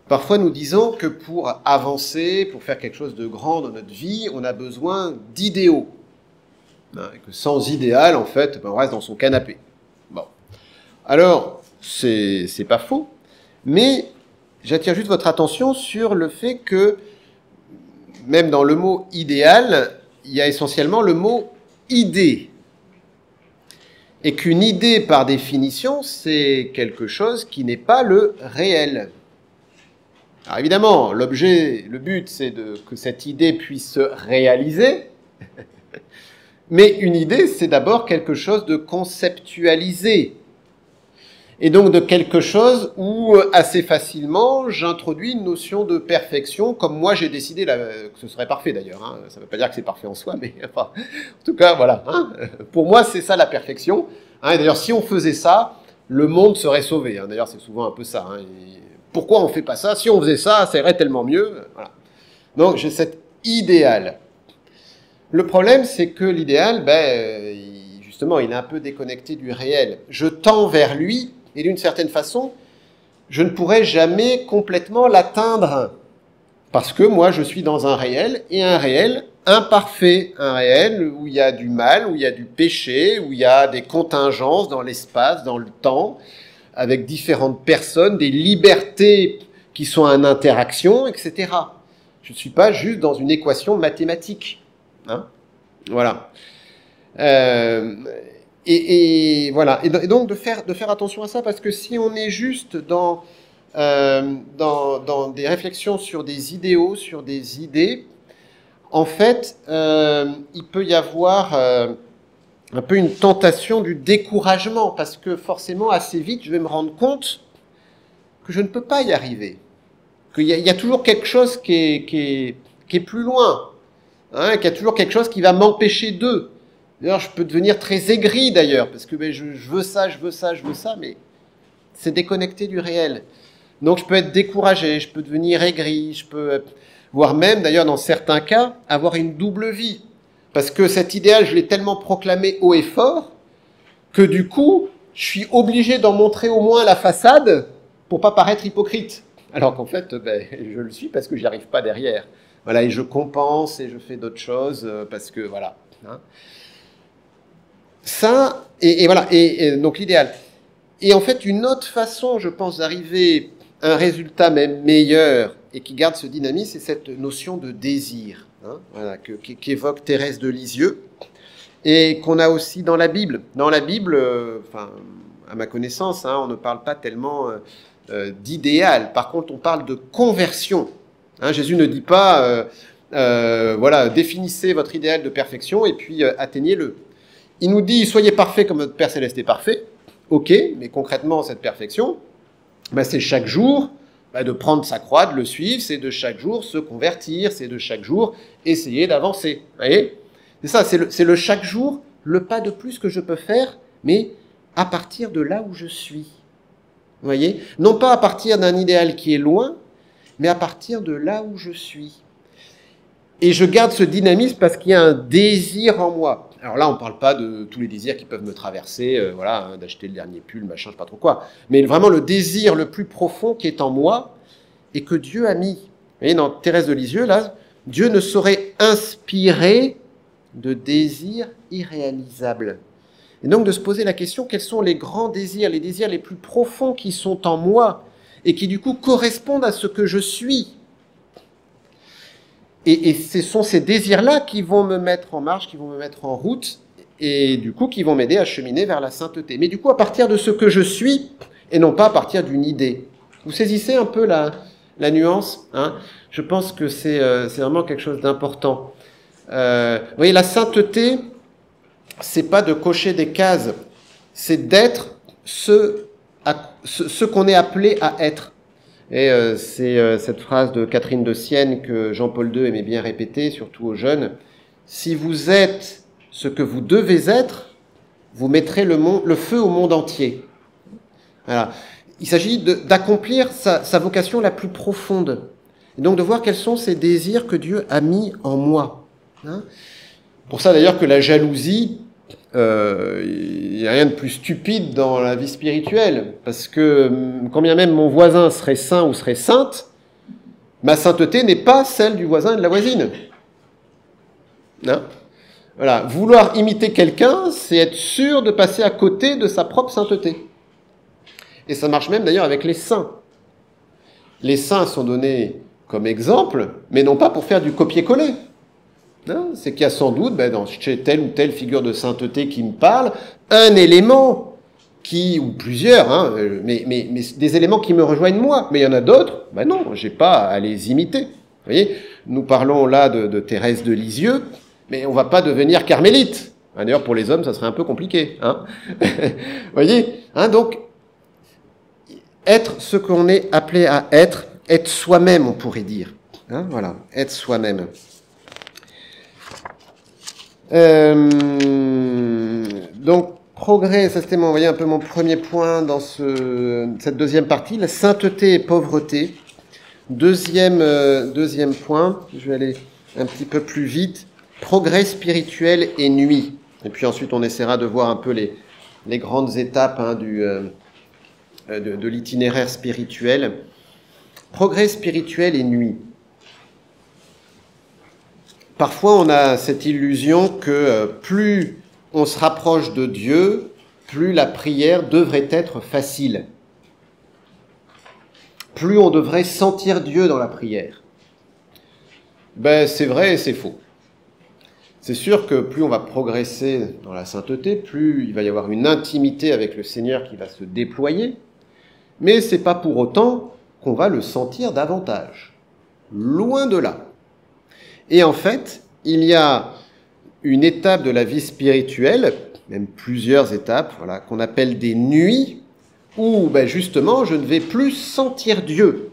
Parfois, nous disons que pour avancer, pour faire quelque chose de grand dans notre vie, on a besoin d'idéaux. Et que sans idéal, en fait, on reste dans son canapé. Bon. Alors, c'est pas faux, mais j'attire juste votre attention sur le fait que, même dans le mot idéal, il y a essentiellement le mot idée. Et qu'une idée, par définition, c'est quelque chose qui n'est pas le réel. Alors évidemment, le but, c'est que cette idée puisse se réaliser. Mais une idée, c'est d'abord quelque chose de conceptualisé. Et donc de quelque chose où, assez facilement, j'introduis une notion de perfection, comme moi j'ai décidé que ce serait parfait d'ailleurs. Ça ne veut pas dire que c'est parfait en soi, mais enfin, en tout cas, voilà. Pour moi, c'est ça la perfection. Et d'ailleurs, si on faisait ça, le monde serait sauvé. D'ailleurs, c'est souvent un peu ça. Pourquoi on ne fait pas ça? Si on faisait ça, ça irait tellement mieux. Voilà. Donc, j'ai cet idéal. Le problème, c'est que l'idéal, justement, il est un peu déconnecté du réel. Je tends vers lui, et d'une certaine façon, je ne pourrai jamais complètement l'atteindre. Parce que moi, je suis dans un réel, et un réel imparfait. Un réel où il y a du mal, où il y a du péché, où il y a des contingences dans l'espace, dans le temps, avec différentes personnes, des libertés qui sont en interaction, etc. Je ne suis pas juste dans une équation mathématique. Voilà. Et voilà. Et donc de faire attention à ça, parce que si on est juste dans des réflexions sur des idéaux, sur des idées, en fait, il peut y avoir un peu une tentation du découragement, parce que forcément, assez vite, je vais me rendre compte que je ne peux pas y arriver. Qu'il y a toujours quelque chose qui est plus loin. Qu'il y a toujours quelque chose qui va m'empêcher d'eux. D'ailleurs, je peux devenir très aigri d'ailleurs, parce que je veux ça, mais c'est déconnecté du réel. Donc je peux être découragé, je peux devenir aigri, je peux, voire même d'ailleurs dans certains cas, avoir une double vie. Parce que cet idéal, je l'ai tellement proclamé haut et fort, que du coup, je suis obligé d'en montrer au moins la façade pour pas paraître hypocrite. Alors qu'en fait, je le suis parce que j'y arrive pas derrière. Voilà, et je compense et je fais d'autres choses parce que voilà. Hein. Ça, et voilà, et donc l'idéal. Et en fait, une autre façon, je pense, d'arriver à un résultat même meilleur et qui garde ce dynamisme, c'est cette notion de désir, hein, voilà, qu'évoque Thérèse de Lisieux et qu'on a aussi dans la Bible. Dans la Bible, enfin, à ma connaissance, hein, on ne parle pas tellement d'idéal. Par contre, on parle de conversion. Hein, Jésus ne dit pas, voilà, définissez votre idéal de perfection et puis atteignez-le. Il nous dit, soyez parfaits comme votre Père Céleste est parfait. Ok, mais concrètement, cette perfection, c'est chaque jour de prendre sa croix, de le suivre, c'est de chaque jour se convertir, c'est de chaque jour essayer d'avancer. Vous voyez ? C'est ça, c'est le chaque jour, le pas de plus que je peux faire, mais à partir de là où je suis. Vous voyez ? Non pas à partir d'un idéal qui est loin, mais à partir de là où je suis. Et je garde ce dynamisme parce qu'il y a un désir en moi. Alors là, on ne parle pas de tous les désirs qui peuvent me traverser, voilà, hein, d'acheter le dernier pull, machin, je ne sais pas trop quoi. Mais vraiment le désir le plus profond qui est en moi et que Dieu a mis. Vous voyez, dans Thérèse de Lisieux, là, Dieu ne saurait inspirer de désirs irréalisables. Et donc de se poser la question, quels sont les grands désirs, les désirs les plus profonds qui sont en moi et qui du coup correspondent à ce que je suis. Et ce sont ces désirs-là qui vont me mettre en marche, qui vont me mettre en route, et du coup qui vont m'aider à cheminer vers la sainteté. Mais du coup à partir de ce que je suis, et non pas à partir d'une idée. Vous saisissez un peu la nuance, hein ? Je pense que c'est vraiment quelque chose d'important. Vous voyez, la sainteté, c'est pas de cocher des cases, c'est d'être ce qu'on est appelé à être. Et c'est cette phrase de Catherine de Sienne que Jean-Paul II aimait bien répéter, surtout aux jeunes. Si vous êtes ce que vous devez être, vous mettrez le feu au monde entier. Voilà. Il s'agit d'accomplir sa vocation la plus profonde. Et donc de voir quels sont ces désirs que Dieu a mis en moi. Hein ? Pour ça d'ailleurs que la jalousie, il n'y a rien de plus stupide dans la vie spirituelle, parce que quand bien même mon voisin serait saint ou serait sainte, ma sainteté n'est pas celle du voisin et de la voisine. Hein ? Voilà. Vouloir imiter quelqu'un, c'est être sûr de passer à côté de sa propre sainteté. Et ça marche même d'ailleurs avec les saints. Les saints sont donnés comme exemple, mais non pas pour faire du copier-coller. Hein, c'est qu'il y a sans doute, chez telle ou telle figure de sainteté qui me parle, un élément ou plusieurs, hein, mais des éléments qui me rejoignent moi. Mais il y en a d'autres, non, j'ai pas à les imiter. Vous voyez, nous parlons là de Thérèse de Lisieux, mais on va pas devenir carmélite. Hein, d'ailleurs, pour les hommes, ça serait un peu compliqué. Hein. Vous voyez, hein, donc, être ce qu'on est appelé à être soi-même, on pourrait dire. Hein, voilà, être soi-même. Donc, progrès, ça c'était un peu mon premier point dans cette deuxième partie, la sainteté et pauvreté. Deuxième point, je vais aller un petit peu plus vite, progrès spirituel et nuit. Et puis ensuite on essaiera de voir un peu les grandes étapes hein, de l'itinéraire spirituel. Progrès spirituel et nuit. Parfois, on a cette illusion que plus on se rapproche de Dieu, plus la prière devrait être facile. Plus on devrait sentir Dieu dans la prière. C'est vrai et c'est faux. C'est sûr que plus on va progresser dans la sainteté, plus il va y avoir une intimité avec le Seigneur qui va se déployer, mais c'est pas pour autant qu'on va le sentir davantage. Loin de là. Et en fait, il y a une étape de la vie spirituelle, même plusieurs étapes, voilà, qu'on appelle des nuits, où justement je ne vais plus sentir Dieu.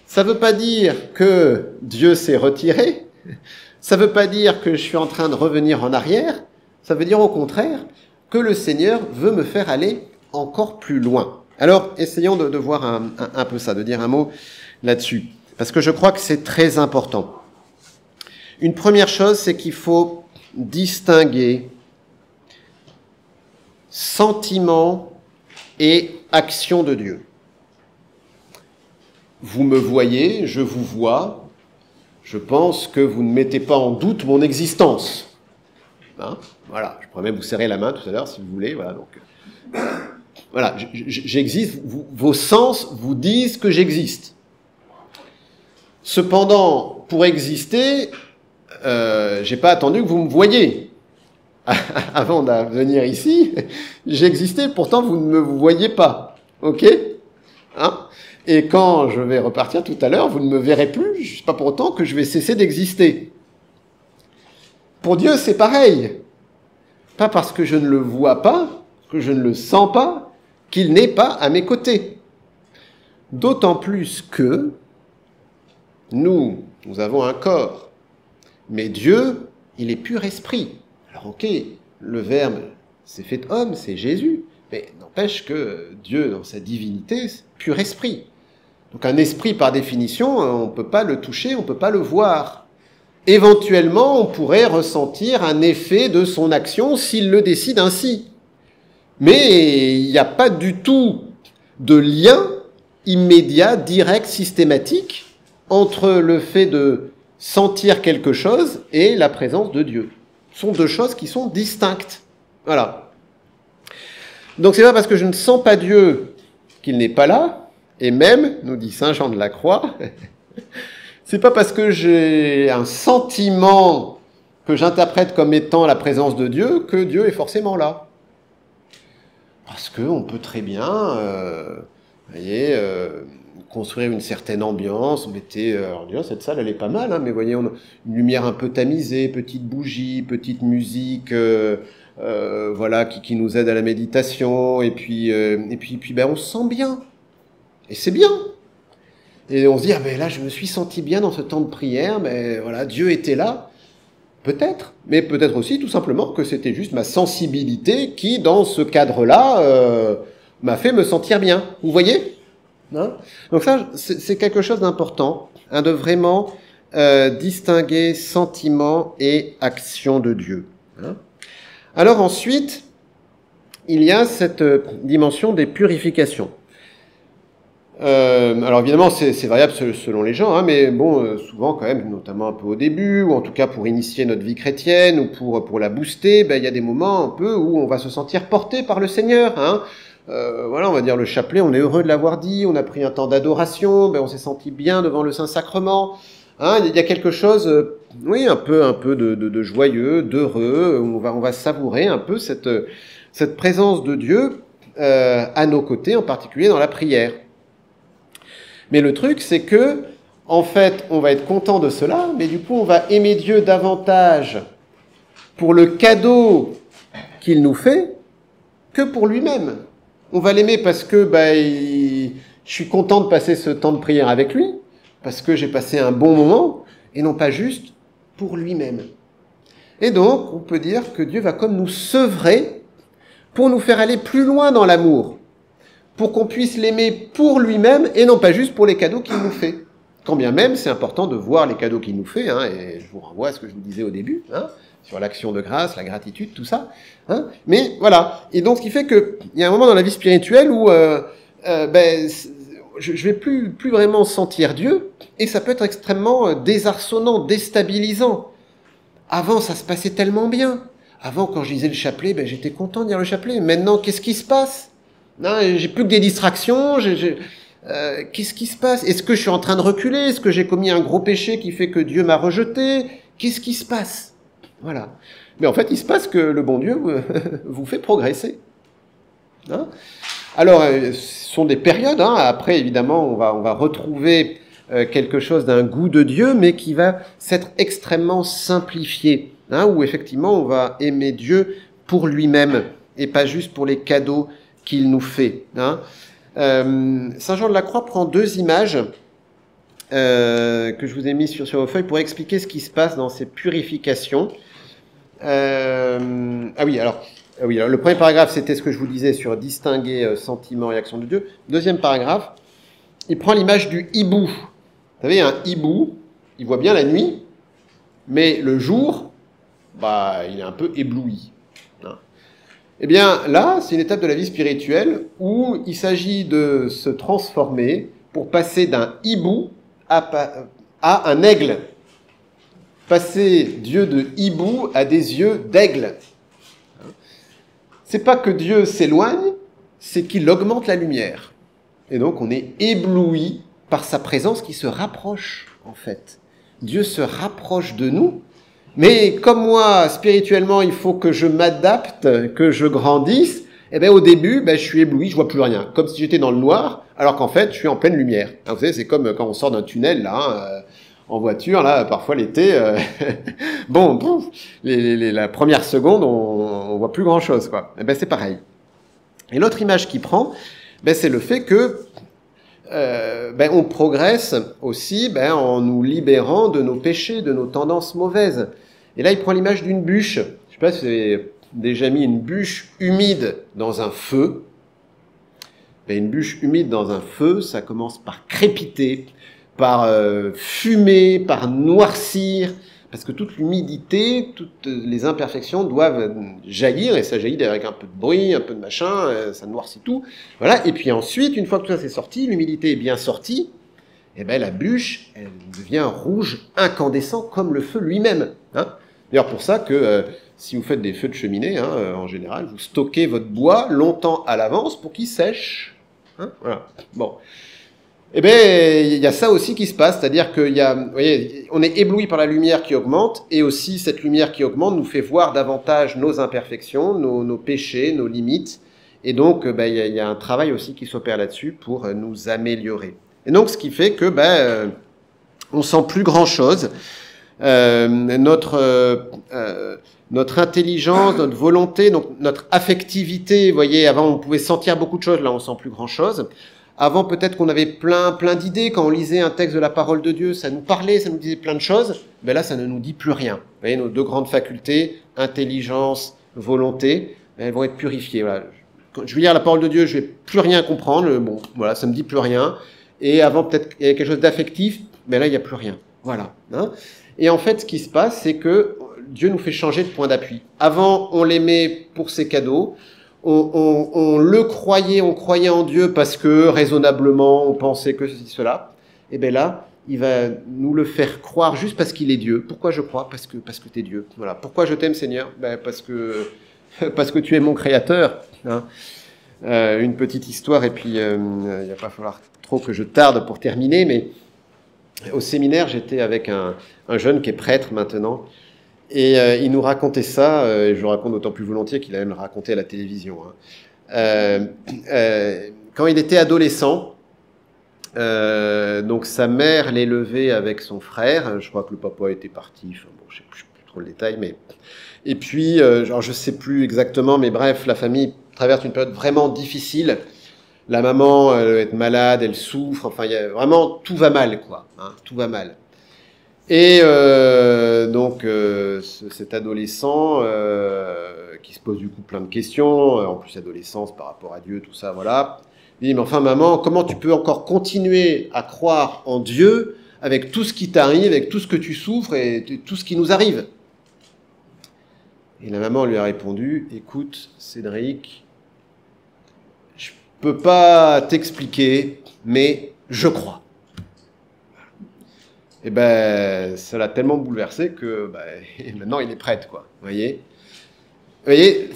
Ça ne veut pas dire que Dieu s'est retiré, ça ne veut pas dire que je suis en train de revenir en arrière, ça veut dire au contraire que le Seigneur veut me faire aller encore plus loin. Alors, essayons de voir un peu ça, de dire un mot là-dessus, parce que je crois que c'est très important. Une première chose, c'est qu'il faut distinguer sentiment et action de Dieu. Vous me voyez, je vous vois, je pense que vous ne mettez pas en doute mon existence. Hein, voilà, je pourrais même vous serrer la main tout à l'heure si vous voulez. Voilà, donc, voilà, j'existe, vos sens vous disent que j'existe. Cependant, pour exister, j'ai pas attendu que vous me voyiez. Avant de venir ici, j'existais, pourtant vous ne me voyez pas. Ok, hein? Et quand je vais repartir tout à l'heure, vous ne me verrez plus, c'est pas pour autant que je vais cesser d'exister. Pour Dieu, c'est pareil. Pas parce que je ne le vois pas, que je ne le sens pas, qu'il n'est pas à mes côtés. D'autant plus que nous avons un corps. Mais Dieu, il est pur esprit. Alors ok, le Verbe s'est fait homme, c'est Jésus. Mais n'empêche que Dieu, dans sa divinité, c'est pur esprit. Donc un esprit, par définition, on ne peut pas le toucher, on ne peut pas le voir. Éventuellement, on pourrait ressentir un effet de son action s'il le décide ainsi. Mais il n'y a pas du tout de lien immédiat, direct, systématique entre le fait de sentir quelque chose et la présence de Dieu. Ce sont deux choses qui sont distinctes. Voilà. Donc c'est pas parce que je ne sens pas Dieu qu'il n'est pas là, et même, nous dit saint Jean de la Croix, c'est pas parce que j'ai un sentiment que j'interprète comme étant la présence de Dieu que Dieu est forcément là. Parce qu'on peut très bien, construire une certaine ambiance, on mettait, alors cette salle elle est pas mal, hein, mais voyez, on a une lumière un peu tamisée, petite bougie, petite musique, voilà, qui nous aide à la méditation, et puis ben, on se sent bien. Et c'est bien. Et on se dit, ah ben là, je me suis senti bien dans ce temps de prière, mais voilà, Dieu était là. Peut-être, mais peut-être aussi tout simplement que c'était juste ma sensibilité qui, dans ce cadre-là, m'a fait me sentir bien. Vous voyez, hein? Donc ça, c'est quelque chose d'important, hein, de vraiment distinguer sentiment et action de Dieu. Hein. Alors ensuite, il y a cette dimension des purifications. Alors évidemment, c'est variable selon les gens, hein, mais bon, souvent quand même, notamment un peu au début, ou en tout cas pour initier notre vie chrétienne, ou pour la booster, ben, il y a des moments un peu où on va se sentir porté par le Seigneur. Hein. Voilà, on va dire le chapelet, on est heureux de l'avoir dit, on a pris un temps d'adoration, ben, on s'est senti bien devant le Saint-Sacrement. Hein, il y a quelque chose, oui, un peu de joyeux, d'heureux, où on va savourer un peu cette présence de Dieu à nos côtés, en particulier dans la prière. Mais le truc, c'est que, en fait, on va être content de cela, mais du coup, on va aimer Dieu davantage pour le cadeau qu'il nous fait que pour lui-même. On va l'aimer parce que je suis content de passer ce temps de prière avec lui, parce que j'ai passé un bon moment, et non pas juste pour lui-même. Et donc, on peut dire que Dieu va comme nous sevrer pour nous faire aller plus loin dans l'amour, pour qu'on puisse l'aimer pour lui-même et non pas juste pour les cadeaux qu'il nous fait. Quand bien même, c'est important de voir les cadeaux qu'il nous fait, hein, et je vous renvoie à ce que je vous disais au début, hein, sur l'action de grâce, la gratitude, tout ça. Hein, mais voilà, et donc ce qui fait qu'il y a un moment dans la vie spirituelle où je vais plus vraiment sentir Dieu, et ça peut être extrêmement désarçonnant, déstabilisant. Avant, ça se passait tellement bien. Avant, quand je lisais le chapelet, j'étais content de lire le chapelet. Maintenant, qu'est-ce qui se passe ? Non, j'ai plus que des distractions, qu'est-ce qui se passe? Est-ce que je suis en train de reculer? Est-ce que j'ai commis un gros péché qui fait que Dieu m'a rejeté? Qu'est-ce qui se passe? Voilà. Mais en fait, il se passe que le bon Dieu vous fait progresser. Hein? Alors, ce sont des périodes, hein. Après, évidemment, on va retrouver quelque chose d'un goût de Dieu, mais qui va s'être extrêmement simplifié, hein, où effectivement, on va aimer Dieu pour lui-même, et pas juste pour les cadeaux qu'il nous fait. Hein. Saint Jean de la Croix prend deux images que je vous ai mises sur vos feuilles pour expliquer ce qui se passe dans ces purifications. Alors, le premier paragraphe, c'était ce que je vous disais sur distinguer sentiment et action de Dieu. Deuxième paragraphe, il prend l'image du hibou. Vous savez, un hibou, il voit bien la nuit, mais le jour, bah, il est un peu ébloui. Hein. Eh bien, là, c'est une étape de la vie spirituelle où il s'agit de se transformer pour passer d'un hibou à un aigle. Passer Dieu de hibou à des yeux d'aigle. C'est pas que Dieu s'éloigne, c'est qu'il augmente la lumière. Et donc, on est ébloui par sa présence qui se rapproche, en fait. Dieu se rapproche de nous, mais comme moi, spirituellement, il faut que je m'adapte, que je grandisse, eh bien, au début, je suis ébloui, je vois plus rien, comme si j'étais dans le noir, alors qu'en fait, je suis en pleine lumière. Hein, vous savez, c'est comme quand on sort d'un tunnel, là, en voiture, là, parfois l'été, bon, pouf, la première seconde, on voit plus grand-chose, quoi. Eh bien, c'est pareil. Et l'autre image qu'il prend, c'est le fait que on progresse aussi en nous libérant de nos péchés, de nos tendances mauvaises. Et là, il prend l'image d'une bûche. Je ne sais pas si vous avez déjà mis une bûche humide dans un feu. Une bûche humide dans un feu, ça commence par crépiter, par fumer, par noircir, parce que toute l'humidité, toutes les imperfections doivent jaillir, et ça jaillit avec un peu de bruit, un peu de machin, ça noircit tout. Voilà. Et puis ensuite, une fois que tout ça c'est sorti, l'humidité est bien sortie, et la bûche, elle devient rouge, incandescent, comme le feu lui-même. Hein. D'ailleurs, pour ça que si vous faites des feux de cheminée, en général, vous stockez votre bois longtemps à l'avance pour qu'il sèche. Hein. Voilà. Bon. Eh bien, il y a ça aussi qui se passe, c'est-à-dire qu'il y a, vous voyez, on est ébloui par la lumière qui augmente, et aussi cette lumière qui augmente nous fait voir davantage nos imperfections, nos péchés, nos limites, et donc il y a un travail aussi qui s'opère là-dessus pour nous améliorer. Et donc, ce qui fait que on sent plus grand-chose. Notre intelligence, notre volonté, donc notre affectivité, vous voyez, avant on pouvait sentir beaucoup de choses, là on sent plus grand-chose. Avant, peut-être qu'on avait plein d'idées. Quand on lisait un texte de la parole de Dieu, ça nous parlait, ça nous disait plein de choses. Là, ça ne nous dit plus rien. Vous voyez, nos deux grandes facultés, intelligence, volonté, elles vont être purifiées. Voilà. Quand je vais lire la parole de Dieu, je vais plus rien comprendre. Bon, voilà, ça me dit plus rien. Et avant, peut-être, il y a quelque chose d'affectif. Là, il n'y a plus rien. Voilà. Hein. Et en fait, ce qui se passe, c'est que Dieu nous fait changer de point d'appui. Avant, on l'aimait pour ses cadeaux. On le croyait, on croyait en Dieu parce que raisonnablement on pensait que ceci, cela. Et là, il va nous le faire croire juste parce qu'il est Dieu. Pourquoi je crois ? Parce que tu es Dieu. Voilà. Pourquoi je t'aime, Seigneur ? Parce que tu es mon Créateur. Hein. Une petite histoire, et puis il va pas falloir trop que je tarde pour terminer, mais au séminaire, j'étais avec un jeune qui est prêtre maintenant. Et il nous racontait ça, et je le raconte d'autant plus volontiers qu'il allait me le raconter à la télévision. Hein. Quand il était adolescent, donc sa mère l'élevait avec son frère, je crois que le papa était parti, enfin bon, je sais plus trop le détail, mais... Et puis, genre, je sais plus exactement, mais bref, la famille traverse une période vraiment difficile. La maman, elle est malade, elle souffre, enfin, vraiment, tout va mal, quoi. Hein, tout va mal. Et donc cet adolescent qui se pose du coup plein de questions, en plus adolescence par rapport à Dieu, tout ça, voilà. Il dit, mais enfin maman, comment tu peux encore continuer à croire en Dieu avec tout ce qui t'arrive, avec tout ce que tu souffres et tout ce qui nous arrive ? Et la maman lui a répondu, écoute Cédric, je peux pas t'expliquer, mais je crois. Et ça l'a tellement bouleversé que maintenant il est prêtre, quoi. Vous voyez,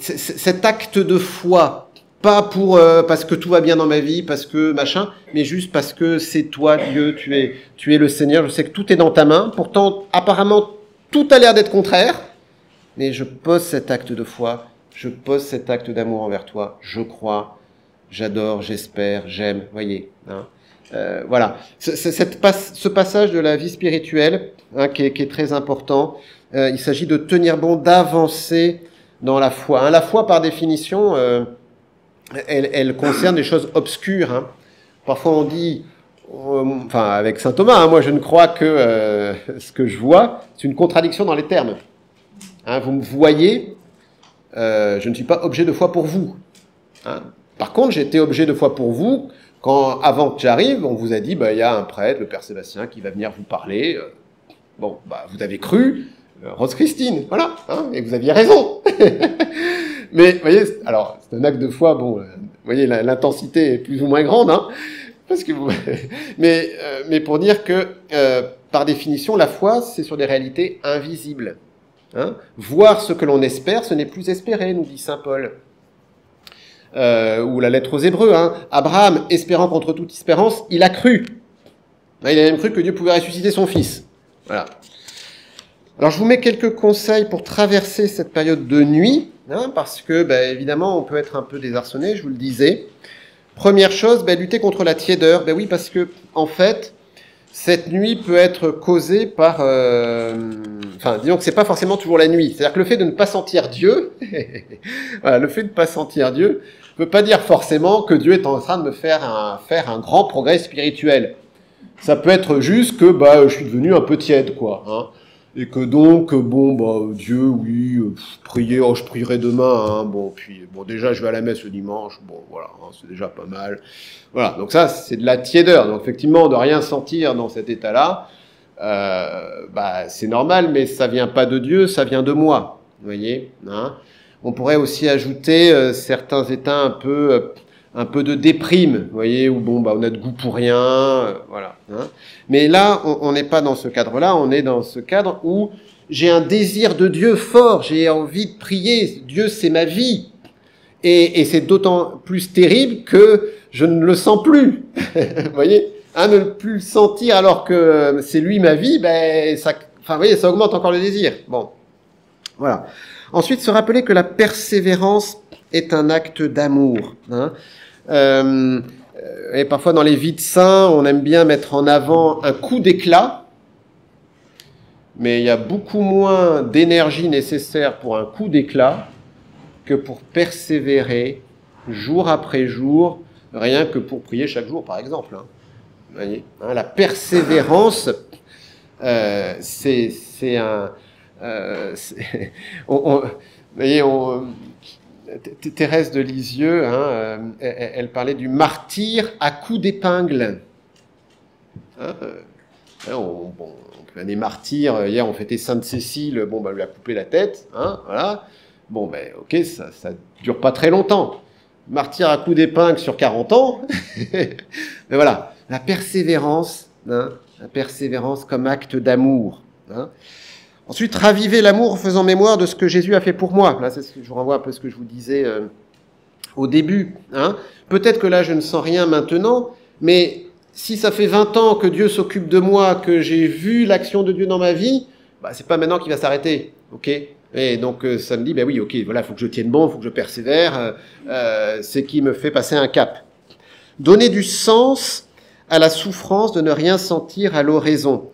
cet acte de foi, pas pour parce que tout va bien dans ma vie, parce que machin, mais juste parce que c'est toi, Dieu, tu es le Seigneur. Je sais que tout est dans ta main. Pourtant, apparemment, tout a l'air d'être contraire. Mais je pose cet acte de foi, je pose cet acte d'amour envers toi. Je crois, j'adore, j'espère, j'aime. Voyez. Hein. Voilà, ce passage de la vie spirituelle qui est très important, il s'agit de tenir bon, d'avancer dans la foi. Hein. La foi, par définition, elle concerne des choses obscures. Hein. Parfois on dit, enfin avec saint Thomas, moi je ne crois que ce que je vois, c'est une contradiction dans les termes. Hein, vous me voyez, je ne suis pas objet de foi pour vous. Hein. Par contre, j'ai été objet de foi pour vous quand, avant que j'arrive, on vous a dit, il y a un prêtre, le Père Sébastien, qui va venir vous parler. Bon, vous avez cru, Rose Christine, voilà, hein, et vous aviez raison. Mais, vous voyez, alors, c'est un acte de foi, bon, vous voyez, l'intensité est plus ou moins grande, hein, parce que vous... mais pour dire que, par définition, la foi, c'est sur des réalités invisibles. Hein. Voir ce que l'on espère, ce n'est plus espérer, nous dit saint Paul. Ou la lettre aux Hébreux, hein. Abraham, espérant contre toute espérance, il a cru. Il a même cru que Dieu pouvait ressusciter son fils. Voilà. Alors je vous mets quelques conseils pour traverser cette période de nuit, hein, parce que évidemment on peut être un peu désarçonné, je vous le disais. Première chose, lutter contre la tiédeur. Oui, parce que en fait, cette nuit peut être causée par... disons que c'est pas forcément toujours la nuit. C'est-à-dire que le fait de ne pas sentir Dieu, voilà, le fait de ne pas sentir Dieu, ne veut pas dire forcément que Dieu est en train de me faire un grand progrès spirituel. Ça peut être juste que je suis devenu un peu tiède, quoi. Hein, et que donc, Dieu, oui, prier, je prierai demain. Hein, déjà, je vais à la messe le dimanche. Bon, voilà, hein, c'est déjà pas mal. Voilà, donc ça, c'est de la tiédeur. Donc effectivement, de rien sentir dans cet état-là, c'est normal, mais ça vient pas de Dieu, ça vient de moi. Vous voyez, hein. On pourrait aussi ajouter certains états un peu de déprime, vous voyez, où on a de goût pour rien, voilà. Hein. Mais là, on n'est pas dans ce cadre-là, on est dans ce cadre où j'ai un désir de Dieu fort, j'ai envie de prier, Dieu c'est ma vie. Et c'est d'autant plus terrible que je ne le sens plus, vous voyez, hein, ne plus le sentir alors que c'est lui ma vie, ça augmente encore le désir. Bon, voilà. Ensuite, se rappeler que la persévérance est un acte d'amour. Hein. Et parfois, dans les vies de saints, on aime bien mettre en avant un coup d'éclat, mais il y a beaucoup moins d'énergie nécessaire pour un coup d'éclat que pour persévérer jour après jour, rien que pour prier chaque jour, par exemple. Hein. Vous voyez, hein, la persévérance, c'est un... vous voyez, Thérèse de Lisieux, hein, elle parlait du martyr à coups d'épingle. Hein, on peut aller martyr. Hier, on fêtait Sainte Cécile. On lui a coupé la tête. Hein, voilà. Ok, ça dure pas très longtemps. Martyr à coups d'épingle sur 40 ans. Mais voilà, la persévérance comme acte d'amour. Hein. Ensuite, raviver l'amour en faisant mémoire de ce que Jésus a fait pour moi. Là, je vous renvoie un peu à ce que je vous disais au début. Hein. Peut-être que là, je ne sens rien maintenant, mais si ça fait 20 ans que Dieu s'occupe de moi, que j'ai vu l'action de Dieu dans ma vie, c'est pas maintenant qu'il va s'arrêter. Ok ? Et donc, ça me dit, oui, ok, voilà, il faut que je tienne bon, il faut que je persévère. C'est qui me fait passer un cap. Donner du sens à la souffrance de ne rien sentir à l'oraison.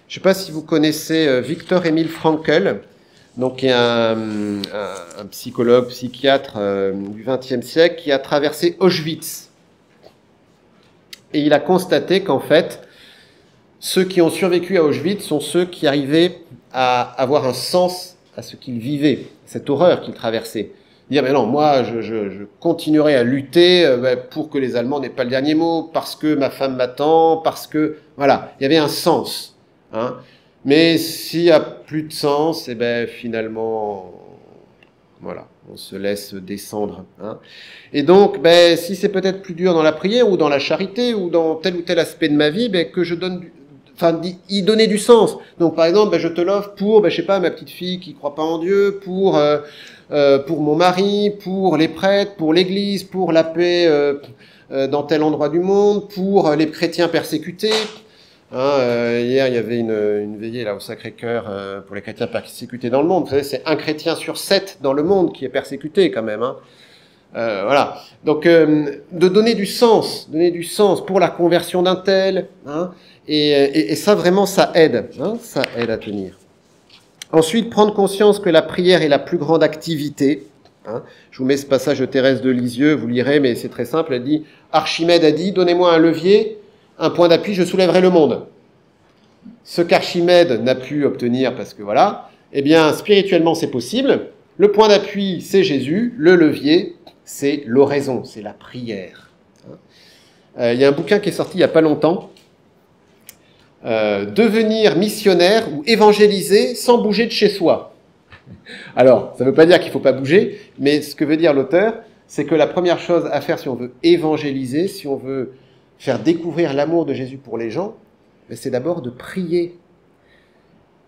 Je ne sais pas si vous connaissez Viktor Emil Frankl, donc qui est un psychologue, psychiatre du XXe siècle, qui a traversé Auschwitz. Et il a constaté qu'en fait, ceux qui ont survécu à Auschwitz sont ceux qui arrivaient à avoir un sens à ce qu'ils vivaient, cette horreur qu'ils traversaient. Dire, mais non, moi, je continuerai à lutter pour que les Allemands n'aient pas le dernier mot, parce que ma femme m'attend, parce que... Voilà, il y avait un sens. Hein. Mais s'il n'y a plus de sens, finalement, voilà, on se laisse descendre. Hein. Et donc, si c'est peut-être plus dur dans la prière ou dans la charité ou dans tel ou tel aspect de ma vie, que je donne, y donner du sens. Donc, par exemple, je te l'offre pour, je sais pas, ma petite fille qui croit pas en Dieu, pour mon mari, pour les prêtres, pour l'Église, pour la paix dans tel endroit du monde, pour les chrétiens persécutés. Hein, hier, il y avait une veillée là au Sacré-Cœur pour les chrétiens persécutés dans le monde. Vous savez, c'est 1 chrétien sur 7 dans le monde qui est persécuté quand même. Hein. Voilà. Donc, de donner du sens pour la conversion d'un tel. Hein, et ça, vraiment, ça aide. Hein, ça aide à tenir. Ensuite, prendre conscience que la prière est la plus grande activité. Hein. Je vous mets ce passage de Thérèse de Lisieux, vous lirez, mais c'est très simple. Elle dit, Archimède a dit, donnez-moi un levier, un point d'appui, je soulèverai le monde. Ce qu'Archimède n'a pu obtenir, parce que voilà, spirituellement, c'est possible. Le point d'appui, c'est Jésus. Le levier, c'est l'oraison, c'est la prière. Il y a un bouquin qui est sorti il n'y a pas longtemps. devenir missionnaire ou évangéliser sans bouger de chez soi. Alors, ça ne veut pas dire qu'il ne faut pas bouger, mais ce que veut dire l'auteur, c'est que la première chose à faire si on veut évangéliser, si on veut faire découvrir l'amour de Jésus pour les gens, c'est d'abord de prier.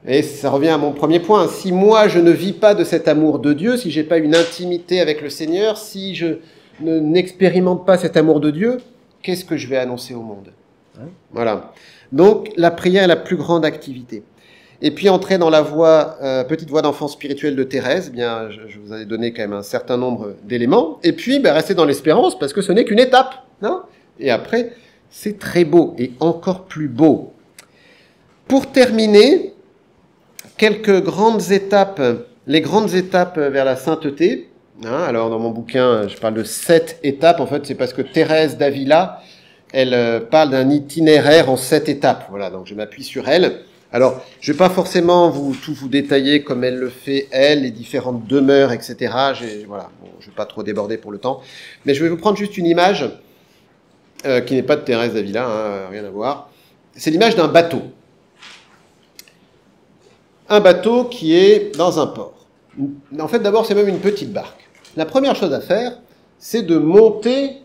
Et ça revient à mon premier point. Si moi, je ne vis pas de cet amour de Dieu, si je n'ai pas une intimité avec le Seigneur, si je n'expérimente pas cet amour de Dieu, qu'est-ce que je vais annoncer au monde ? Voilà. Donc, la prière est la plus grande activité. Et puis, entrer dans la voie, petite voie d'enfant spirituelle de Thérèse, eh bien, je vous ai donné quand même un certain nombre d'éléments. Et puis, rester dans l'espérance, parce que ce n'est qu'une étape. Non ? Et après, c'est très beau, et encore plus beau. Pour terminer, quelques grandes étapes, les grandes étapes vers la sainteté. Alors, dans mon bouquin, je parle de 7 étapes. En fait, c'est parce que Thérèse d'Avila, elle parle d'un itinéraire en 7 étapes. Voilà, donc je m'appuie sur elle. Alors, je ne vais pas forcément tout vous détailler comme elle le fait, elle, les différentes demeures, etc. Voilà, bon, je ne vais pas trop déborder pour le temps. Mais je vais vous prendre juste une image qui n'est pas de Thérèse d'Avila, rien à voir. C'est l'image d'un bateau. Un bateau qui est dans un port. En fait, d'abord, c'est même une petite barque. La première chose à faire, c'est de monter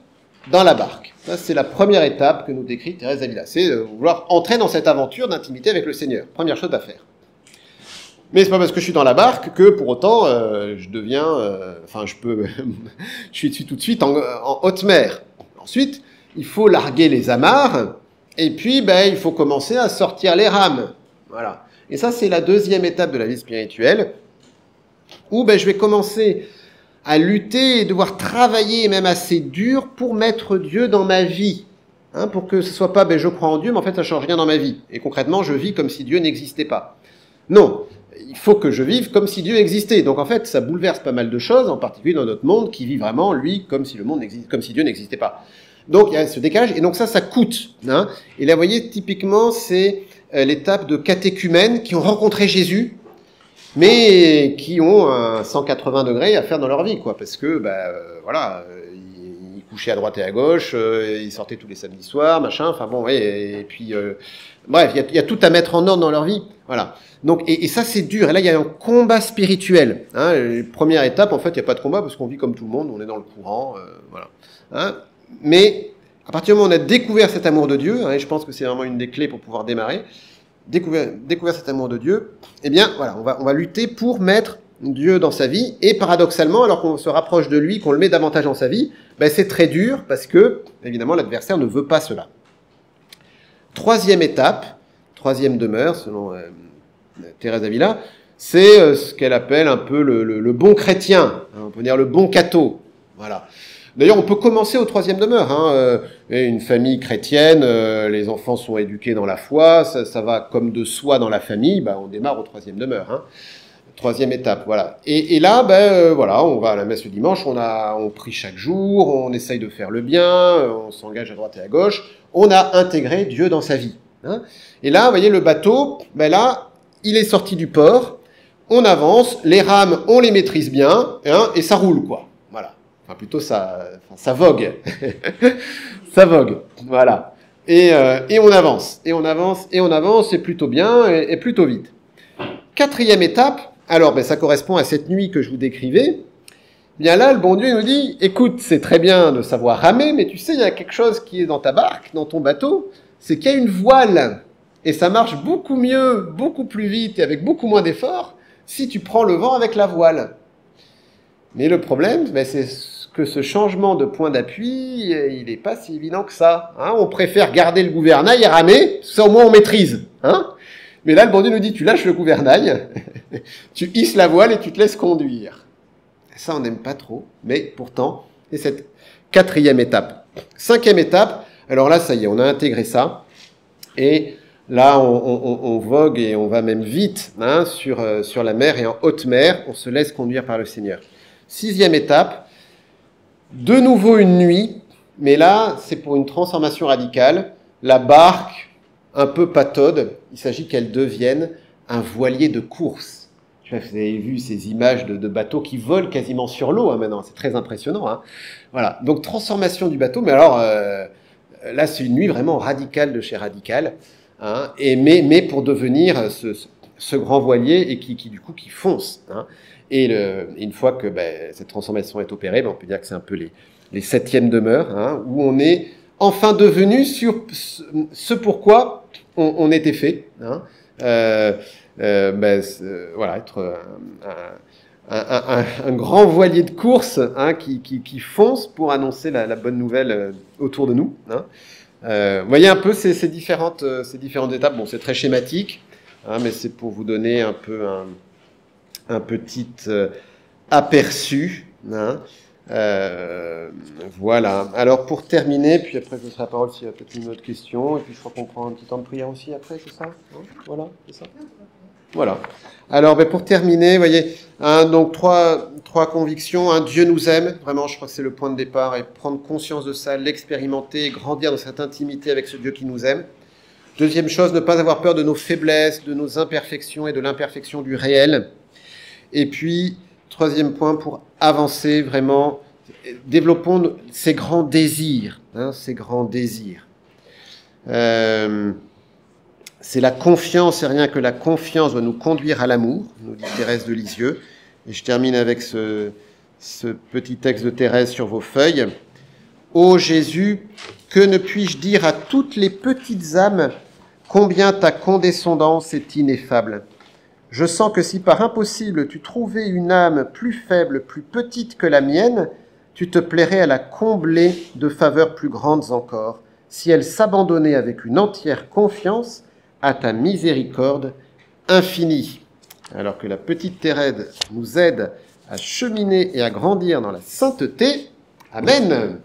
dans la barque. Ça, c'est la première étape que nous décrit Thérèse d'Avila. C'est vouloir entrer dans cette aventure d'intimité avec le Seigneur. Première chose à faire. Mais c'est pas parce que je suis dans la barque que, pour autant, je deviens... je suis tout de suite en haute mer. Ensuite, il faut larguer les amarres, et puis, il faut commencer à sortir les rames. Voilà. Et ça, c'est la deuxième étape de la vie spirituelle, où je vais commencer à lutter et devoir travailler même assez dur pour mettre Dieu dans ma vie. Pour que ce ne soit pas je crois en Dieu, mais en fait ça ne change rien dans ma vie. Et concrètement, je vis comme si Dieu n'existait pas. Non, il faut que je vive comme si Dieu existait. Donc en fait, ça bouleverse pas mal de choses, en particulier dans notre monde, qui vit vraiment, lui, comme si Dieu n'existait pas. Donc il y a ce décalage, et donc ça coûte. Et là, vous voyez, typiquement, c'est l'étape de catéchumènes qui ont rencontré Jésus, mais qui ont un 180 degrés à faire dans leur vie, quoi, parce que, ils couchaient à droite et à gauche, ils sortaient tous les samedis soirs, machin, enfin bon, ouais, et puis, bref, il y a tout à mettre en ordre dans leur vie, voilà. Donc, et ça, c'est dur, et là, il y a un combat spirituel, Première étape, en fait, il n'y a pas de combat, parce qu'on vit comme tout le monde, on est dans le courant, voilà. Mais, à partir du moment où on a découvert cet amour de Dieu, et je pense que c'est vraiment une des clés pour pouvoir démarrer, découvert cet amour de Dieu, eh bien, voilà, on va lutter pour mettre Dieu dans sa vie, et paradoxalement, alors qu'on se rapproche de lui, qu'on le met davantage dans sa vie, c'est très dur, parce que, évidemment, l'adversaire ne veut pas cela. Troisième étape, troisième demeure, selon Thérèse d'Avila, c'est ce qu'elle appelle un peu le bon chrétien, on peut dire le bon catho, voilà. D'ailleurs, on peut commencer au troisième demeure. Une famille chrétienne, les enfants sont éduqués dans la foi, ça va comme de soi dans la famille, on démarre au troisième demeure. Troisième étape, voilà. Et là, on va à la messe le dimanche, on prie chaque jour, on essaye de faire le bien, on s'engage à droite et à gauche, on a intégré Dieu dans sa vie. Et là, vous voyez, le bateau, là, il est sorti du port, on avance, les rames, on les maîtrise bien, et ça roule, quoi. Voilà. Enfin, plutôt, ça vogue. Ça vogue, voilà. Et on avance, et on avance, et on avance, et plutôt bien, et plutôt vite. Quatrième étape, alors ça correspond à cette nuit que je vous décrivais. Bien là, le bon Dieu nous dit, écoute, c'est très bien de savoir ramer, mais tu sais, il y a quelque chose qui est dans ta barque, dans ton bateau, c'est qu'il y a une voile. Et ça marche beaucoup mieux, beaucoup plus vite, et avec beaucoup moins d'efforts, si tu prends le vent avec la voile. Mais le problème, c'est que ce changement de point d'appui, il n'est pas si évident que ça. On préfère garder le gouvernail et ramer, ça au moins on maîtrise. Mais là, le bon Dieu nous dit, tu lâches le gouvernail, tu hisses la voile et tu te laisses conduire. Ça, on n'aime pas trop, mais pourtant, c'est cette quatrième étape. Cinquième étape, alors là, ça y est, on a intégré ça, et là, on vogue et on va même vite sur la mer, et en haute mer, on se laisse conduire par le Seigneur. Sixième étape, de nouveau une nuit, mais là, c'est pour une transformation radicale. La barque, un peu pataude, il s'agit qu'elle devienne un voilier de course. Vous avez vu ces images de bateaux qui volent quasiment sur l'eau maintenant, c'est très impressionnant. Voilà, donc transformation du bateau, mais alors là, c'est une nuit vraiment radicale de chez radical. hein, mais pour devenir ce grand voilier et qui du coup qui fonce. Hein. Et une fois que cette transformation est opérée, on peut dire que c'est un peu les septièmes demeures, hein, où on est enfin devenu sur ce pourquoi on était fait. Hein. Voilà, être un grand voilier de course, hein, qui fonce pour annoncer la bonne nouvelle autour de nous. Hein. Vous voyez un peu ces différentes étapes. Bon, c'est très schématique, hein, mais c'est pour vous donner un peu un petit aperçu. Hein. Voilà. Alors pour terminer, puis après je laisserai la parole s'il y a peut-être une autre question, et puis je crois qu'on prend un petit temps de prière aussi après, c'est ça, hein? Voilà, c'est ça. Voilà. Alors pour terminer, vous voyez, hein, donc trois convictions. Hein. Dieu nous aime, vraiment, je crois que c'est le point de départ, et prendre conscience de ça, l'expérimenter, grandir dans cette intimité avec ce Dieu qui nous aime. Deuxième chose, ne pas avoir peur de nos faiblesses, de nos imperfections et de l'imperfection du réel. Et puis, troisième point, pour avancer vraiment, développons ces grands désirs, hein, ces grands désirs. C'est la confiance, et rien que la confiance doit nous conduire à l'amour, nous dit Thérèse de Lisieux. Et je termine avec ce petit texte de Thérèse sur vos feuilles. Ô Jésus, que ne puis-je dire à toutes les petites âmes combien ta condescendance est ineffable. Je sens que si par impossible tu trouvais une âme plus faible, plus petite que la mienne, tu te plairais à la combler de faveurs plus grandes encore, si elle s'abandonnait avec une entière confiance à ta miséricorde infinie. Alors que la petite Thérèse nous aide à cheminer et à grandir dans la sainteté. Amen.